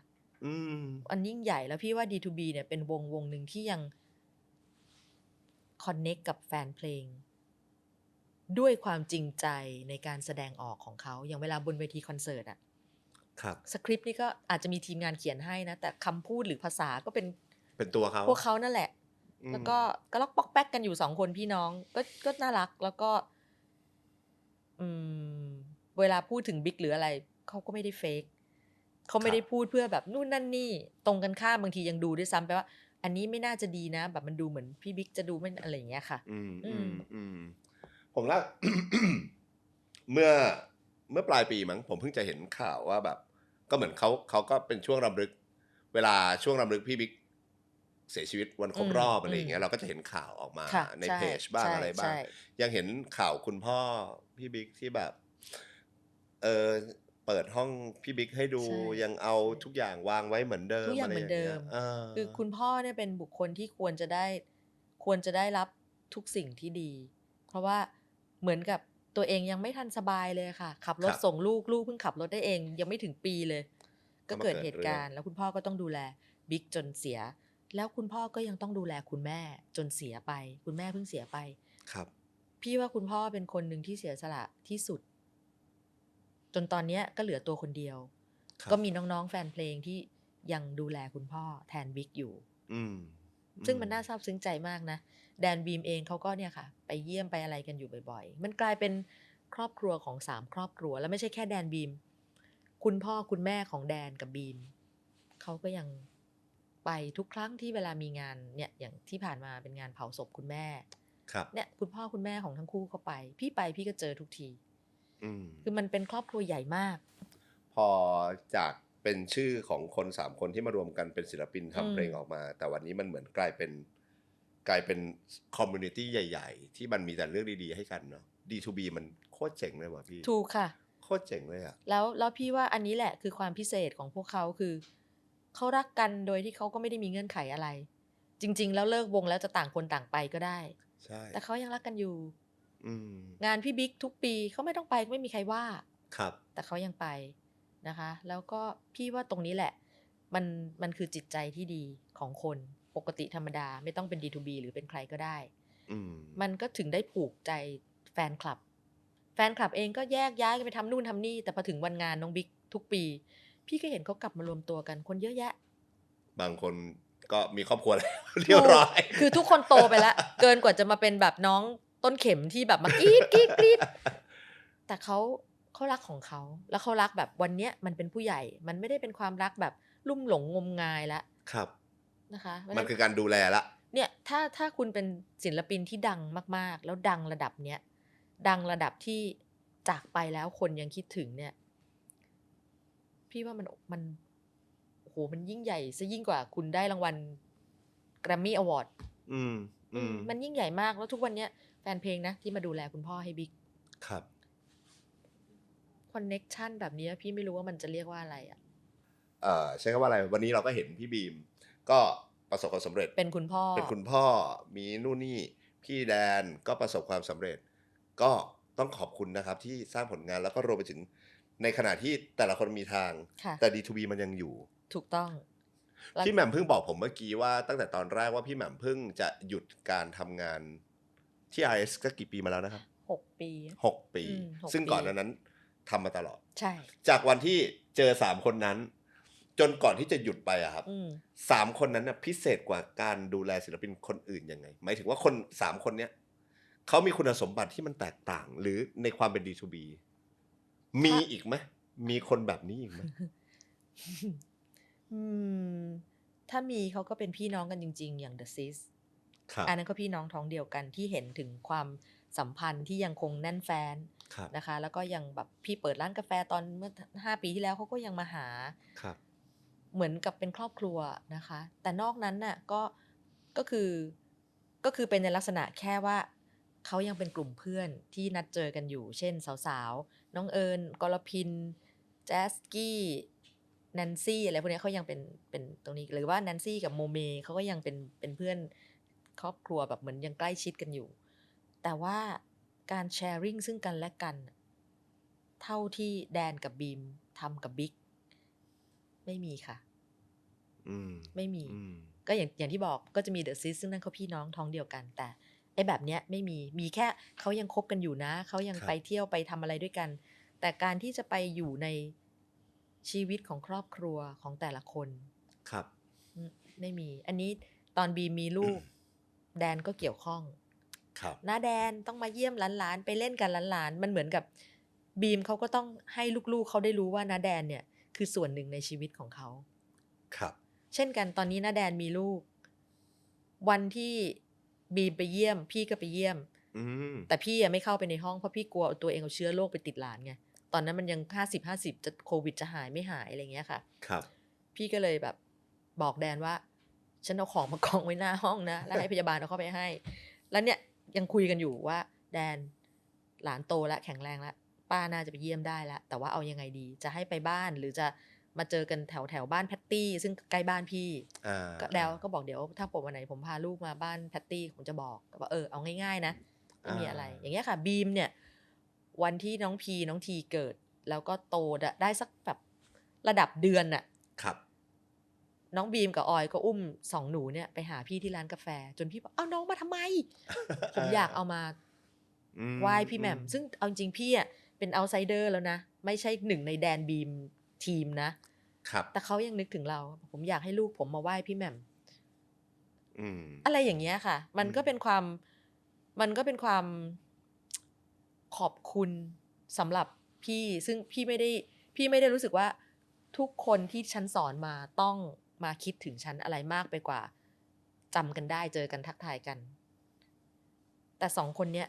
อืม อันยิ่งใหญ่แล้วพี่ว่า D2B เนี่ยเป็นวงหนึ่งที่ยังคอนเน็กกับแฟนเพลง ด้วยความจริงใจในการแสดงออกของเขา อย่างเวลาบนเวทีคอนเสิร์ตอะ ครับ สคริปต์นี่ก็อาจจะมีทีมงานเขียนให้นะ แต่คำพูดหรือภาษาก็เป็น เป็นตัวเขา พวกเขานั่นแหละ อืม แล้วก็ล็อกป๊อกแป๊กกันอยู่2คนพี่น้องก็น่ารัก แล้วก็เวลาพูดถึงบิ๊กหรืออะไรเขาก็ไม่ได้เฟกเขาไม่ได้พูดเพื่อแบบนู่นนั่นนี่ตรงกันข้ามบางทียังดูด้วยซ้ำไปว่า อันนี้ไม่น่าจะดีนะ แบบมันดูเหมือนพี่บิ๊กจะดูไม่อะไรอย่างเงี้ยค่ะ ผมว่า เมื่อปลายปีมั้งผมเพิ่งจะเห็นข่าวว่าแบบ ก็เหมือนเขาก็เป็นช่วงรำลึก เวลาช่วงรำลึกพี่บิ๊กเสียชีวิตวันครบรอบอะไรอย่างเงี้ยเราก็จะเห็นข่าวออกมา ค่ะ ใน ใช่ เพจบ้าง ใช่ อะไรบ้าง ใช่ ยังเห็นข่าวคุณพ่อพี่บิ๊กที่แบบ เปิดห้องพี่บิ๊กให้ดู ใช่ ยังเอา ใช่ ทุกอย่างวางไว้เหมือนเดิม ทุกอย่าง ะ เห ไร มือนเดิม คือคุณพ่อเนี่ยเป็นบุคคลที่ควรจะได้รับทุกสิ่งที่ดี เพราะว่าเหมือนกับตัวเองยังไม่ทันสบายเลยค่ะ ขับรถ ครับ ส่งลูกเพิ่งขับรถได้เอง ยังไม่ถึงปีเลย ก็ ก็ มา เกิด เกิด เหตุ เรื่อง การณ์ แล้วคุณพ่อก็ต้องดูแลบิ๊กจนเสีย แล้วคุณพ่อก็ยังต้องดูแลคุณแม่จนเสียไป คุณแม่เพิ่งเสียไป ครับ พี่ว่าคุณพ่อเป็นคนหนึ่งที่เสียสละที่สุด จนตอนเนี้ยก็เหลือตัวคนเดียว ครับ ก็มีน้องๆแฟนเพลงที่ยังดูแลคุณพ่อแทนบิ๊กอยู่ อืม ซึ่งมันน่าซาบซึ้งใจมากนะ แดนบีมเองเขาก็เนี่ยค่ะ ไปเยี่ยมไปอะไรกันอยู่บ่อยๆ มันกลายเป็นครอบครัวของ3ครอบครัว แล้วไม่ใช่แค่แดนบีม คุณพ่อคุณแม่ของแดนกับบีมเขาก็ยังไปทุกครั้งที่เวลามีงานเนี่ยอย่างที่ผ่านมาเป็นงานเผาศพคุณแม่ ครับ เนี่ยคุณพ่อคุณแม่ของทั้งคู่เขาไป พี่ก็เจอทุกที อืม คือมันเป็นครอบครัวใหญ่มาก พอจากเป็นชื่อของคน3คนที่มารวมกันเป็นศิลปินทำเพลงออกมา แต่วันนี้มันเหมือนกลายเป็นคอมมูนิตี้ใหญ่ ๆ ที่มันมีแต่เรื่องดีๆให้กันเนาะ D2B มันโคตรเจ๋งเลยว่ะพี่ ถูกค่ะ โคตรเจ๋งเลยอ่ะ แล้วพี่ว่าอันนี้แหละคือความพิเศษของพวกเขาคือเขารักกันโดยที่เขาก็ไม่ได้มีเงื่อนไขอะไร จริง ๆ แล้วเลิกวงแล้วจะต่างคนต่างไปก็ได้ ใช่ แต่เขายังรักกันอยู่ อืม งานพี่บิ๊กทุกปีเขาไม่ต้องไปก็ไม่มีใครว่า ครับ แต่เขายังไปนะคะ แล้วก็พี่ว่าตรงนี้แหละ มันคือจิตใจที่ดีของคนปกติธรรมดาไม่ต้องเป็น D2B หรือเป็นใครก็ได้ อืม มันก็ถึงได้ผูกใจแฟนคลับ แฟนคลับเองก็แยกย้ายกันไปทำนู่นทำนี่ แต่พอถึงวันงานน้องบิ๊กทุกปี พี่ก็เห็นเขากลับมารวมตัวกันคนเยอะแยะ บางคนก็มีครอบครัวแล้ว เรียบร้อย คือทุกคนโตไปแล้ว เกินกว่าจะมาเป็นแบบน้องต้นเข็มที่แบบมากรี๊ดกรี๊ดกรี๊ดแต่เขารักของเขา แล้วเขารักแบบวันเนี้ยมันเป็นผู้ใหญ่ มันไม่ได้เป็นความรักแบบลุ่มหลงงมงายแล้ว ครับ นะคะ มันคือการดูแลละ เนี่ยถ้าคุณเป็นศิลปินที่ดังมากๆ แล้วดังระดับเนี้ยดังระดับที่จากไปแล้วคนยังคิดถึงเนี่ย พี่ว่ามันโอ้โหมันยิ่งใหญ่ซะยิ่งกว่าคุณได้รางวัล Grammy Award มันยิ่งใหญ่มากแล้วทุกวันเนี้ยแฟนเพลงนะที่มาดูแลคุณพ่อให้บิ๊ก ครับ คอนเน็กชันแบบนี้พี่ไม่รู้ว่ามันจะเรียกว่าอะไรอ่ะ ใช้คำว่าอะไร วันนี้เราก็เห็นพี่บีม ก็ประสบความสำเร็จ เป็นคุณพ่อ เป็นคุณพ่อ มีนู่นนี่ พี่แดนก็ประสบความสำเร็จ ก็ต้องขอบคุณนะครับที่สร้างผลงานแล้วก็รวมไปถึงในขณะที่แต่ละคนมีทาง ค่ะ แต่ D2B มันยังอยู่ ถูกต้อง พี่แหม่มเพิ่งบอกผมเมื่อกี้ว่าตั้งแต่ตอนแรกว่าพี่แหม่มเพิ่งจะหยุดการทำงานที่ RS ก็กี่ปีมาแล้วนะครับ 6 ปี 6 ปี 6 ซึ่ง ปี ก่อนนั้นทำมาตลอด ใช่ จากวันที่เจอ3คนนั้น จนก่อนที่จะหยุดไปอะครับ 3 คนนั้นน่ะพิเศษกว่าการดูแลศิลปินคนอื่นยังไง หมายถึงว่าคน3คนเนี้ยเขามีคุณสมบัติที่มันแตกต่าง หรือในความเป็น D2B มีอีกไหมมีคนแบบนี้อีกไหม ถ้ามีเขาก็เป็นพี่น้องกันจริงๆ อย่าง The Sis ครับ อันนั้นก็พี่น้องท้องเดียวกันที่เห็นถึงความสัมพันธ์ที่ยังคงแน่นแฟ้น ครับ นะคะ แล้วก็ยังแบบพี่เปิดร้านกาแฟตอนเมื่อ5 ปีที่แล้วเขาก็ยังมาหา ครับ เหมือนกับเป็นครอบครัวนะคะ แต่นอกนั้นน่ะก็คือเป็นในลักษณะแค่ว่าเขายังเป็นกลุ่มเพื่อนที่นัดเจอกันอยู่ เช่นสาวๆ น้องเอิญ กรพิน แจสกี้ แนนซี่อะไรพวกนี้เขายังเป็นตรงนี้ หรือว่าแนนซี่กับโมเมเขาก็ยังเป็นเพื่อนครอบครัวแบบเหมือนยังใกล้ชิดกันอยู่ แต่ว่าการแชร์ริ่งซึ่งกันและกัน เท่าที่แดนกับบีมทำกับบิ๊กไม่มีค่ะ อืม ไม่มี อืม ก็อย่างที่บอกก็จะมีเดอะซิสซึ่งนั่นเขาพี่น้องท้องเดียวกัน แต่ไอ้แบบเนี้ยไม่มีแค่เขายังคบกันอยู่นะเขายัง ครับ ไปเที่ยวไปทำอะไรด้วยกัน แต่การที่จะไปอยู่ในชีวิตของครอบครัวของแต่ละคน ครับ ไม่มี อันนี้ตอนบีมมีลูก แดนก็เกี่ยวข้อง ครับ น้าแดนต้องมาเยี่ยมหลานๆไปเล่นกันหลานๆมันเหมือนกับบีมเขาก็ต้องให้ลูกๆเขาได้รู้ว่าน้าแดนเนี่ยคือส่วนหนึ่งในชีวิตของเขา ครับ เช่นกันตอนนี้น้าแดนมีลูก วันที่บีมไปเยี่ยมพี่ก็ไปเยี่ยม อืม แต่พี่ไม่เข้าไปในห้องเพราะพี่กลัวตัวเองเอาเชื้อโรคไปติดหลานไง ตอนนั้นมันยัง50-50จะโควิดจะหายไม่หายอะไรเงี้ยค่ะ ครับ พี่ก็เลยแบบบอกแดนว่าฉันเอาของมากองไว้หน้าห้องนะแล้วให้พยาบาลเอาเข้าไปให้ แล้วเนี่ยยังคุยกันอยู่ว่าแดนหลานโตแล้วแข็งแรงแล้วป้าน่าจะไปเยี่ยมได้แล้วแต่ว่าเอายังไงดีจะให้ไปบ้านหรือจะมาเจอกันแถวบ้านแพตตี้ซึ่งใกล้บ้านพี่ อ่า ก็แดวก็บอกเดี๋ยวถ้าผมวันไหนผมพาลูกมาบ้านแพตตี้ผมจะบอกก็บอกเอาง่ายๆนะไม่มีอะไร อย่างเงี้ยค่ะบีมเนี่ยวันที่น้องพีน้องทีเกิดแล้วก็โตได้สักแบบระดับเดือนน่ะ ครับ น้องบีมกับออยก็อุ้ม2 หนูเนี่ยไปหาพี่ที่ร้านกาแฟจนพี่บอกเอาน้องมาทำไม ผมอยากเอามา อืม ไหว้พี่แหม่ม อื ซึ่งเอาจริงพี่อ่ะเป็นเอาไซเดอร์แล้วนะ ไม่ใช่หนึ่งในแดนบีมทีมนะ ครับ แต่เขายังนึกถึงเรา ผมอยากให้ลูกผมมาไหว้พี่แหม่ม อืม อะไรอย่างเงี้ยค่ะ มันก็เป็นความขอบคุณสำหรับพี่ ซึ่งพี่ไม่ได้รู้สึกว่าทุกคนที่ฉันสอนมาต้องมาคิดถึงฉันอะไรมากไปกว่าจำกันได้เจอกันทักทายกัน แต่2 คนเนี้ย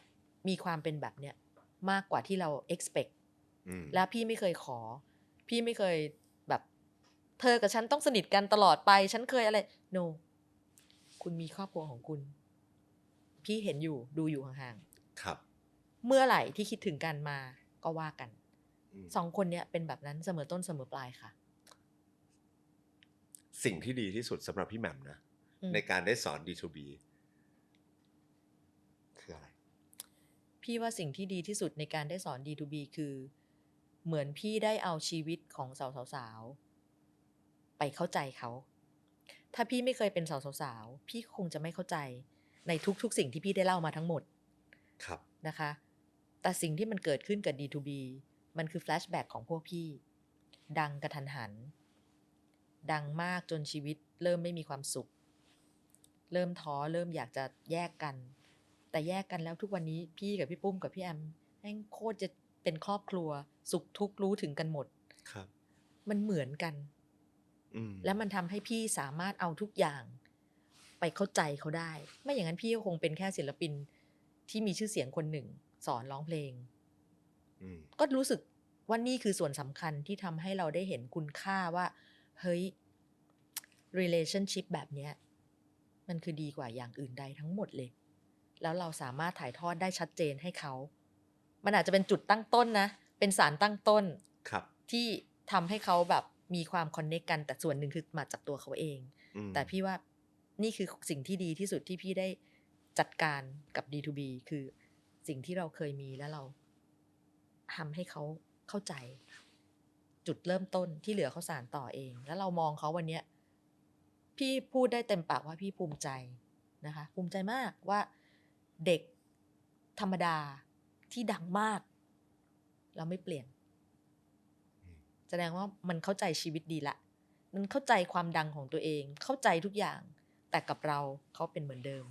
มีความเป็นแบบเนี้ยมากกว่าที่เรา expect อืม แล้วพี่ไม่เคยขอ พี่ไม่เคยแบบเธอกับฉันต้องสนิทกันตลอดไป ฉันเคยอะไร no คุณมีครอบครัวของคุณ พี่เห็นอยู่ดูอยู่ห่าง ครับ ๆ เมื่อไหร่ที่คิดถึงกันมาก็ว่ากัน อืม 2 คนเนี้ยเป็นแบบนั้นเสมอต้นเสมอปลายค่ะ สิ่งที่ดีที่สุดสำหรับพี่แหม่มนะ อืม ในการได้สอน D2B คืออะไร พี่ว่าสิ่งที่ดีที่สุดในการได้สอน D2B คือเหมือนพี่ได้เอาชีวิตของสาวๆไปเข้าใจเขา ถ้าพี่ไม่เคยเป็นสาวๆพี่คงจะไม่เข้าใจในทุกๆสิ่งที่พี่ได้เล่ามาทั้งหมด ครับ นะคะ แต่สิ่งที่มันเกิดขึ้นกับ D2B มันคือแฟลชแบ็กของพวกพี่ ดังกระทันหัน ดังมากจนชีวิตเริ่มไม่มีความสุข เริ่มท้อเริ่มอยากจะแยกกัน แต่แยกกันแล้วทุกวันนี้พี่กับพี่ปุ้มกับพี่แอมแม่งโคตรจะเป็นครอบครัวสุขทุกข์รู้ถึงกันหมด ครับ มันเหมือนกัน อืม แล้วมันทำให้พี่สามารถเอาทุกอย่างไปเข้าใจเขาได้ ไม่อย่างนั้นพี่ก็คงเป็นแค่ศิลปินที่มีชื่อเสียงคนหนึ่งสอนร้องเพลง อืม ก็รู้สึกว่านี่คือส่วนสำคัญที่ทำให้เราได้เห็นคุณค่าว่าเฮ้ย relationship แบบเนี้ยมันคือดีกว่าอย่างอื่นใดทั้งหมดเลย แล้วเราสามารถถ่ายทอดได้ชัดเจนให้เขา มันอาจจะเป็นจุดตั้งต้นนะ เป็นสารตั้งต้น ครับ ที่ทำให้เขาแบบมีความคอนเนคกัน แต่ส่วนหนึ่งคือมาจากตัวเขาเอง อืม แต่พี่ว่านี่คือสิ่งที่ดีที่สุดที่พี่ได้จัดการกับ D2B คือสิ่งที่เราเคยมีแล้วเราทำให้เขาเข้าใจ จุดเริ่มต้นที่เหลือเขาสานต่อเอง แล้วเรามองเขาวันเนี้ยพี่พูดได้เต็มปากว่าพี่ภูมิใจนะคะ ภูมิใจมากว่าเด็กธรรมดาที่ดังมากเราไม่เปลี่ยน แสดงว่ามันเข้าใจชีวิตดีละ มันเข้าใจความดังของตัวเอง เข้าใจทุกอย่าง แต่กับเราเขาเป็นเหมือนเดิม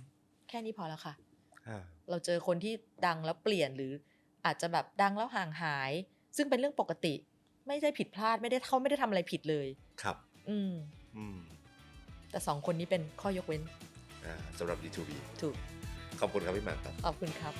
แค่นี้พอแล้วค่ะ อ่า เราเจอคนที่ดังแล้วเปลี่ยนหรืออาจจะแบบดังแล้วห่างหาย ซึ่งเป็นเรื่องปกติ ไม่ได้ผิดพลาดเขาไม่ได้ทำอะไรผิดเลย ครับ อืม อืม แต่2 คนนี้เป็นข้อยกเว้น สำหรับ D2B ถูก ขอบคุณครับพี่หมากครับ ขอบคุณครับ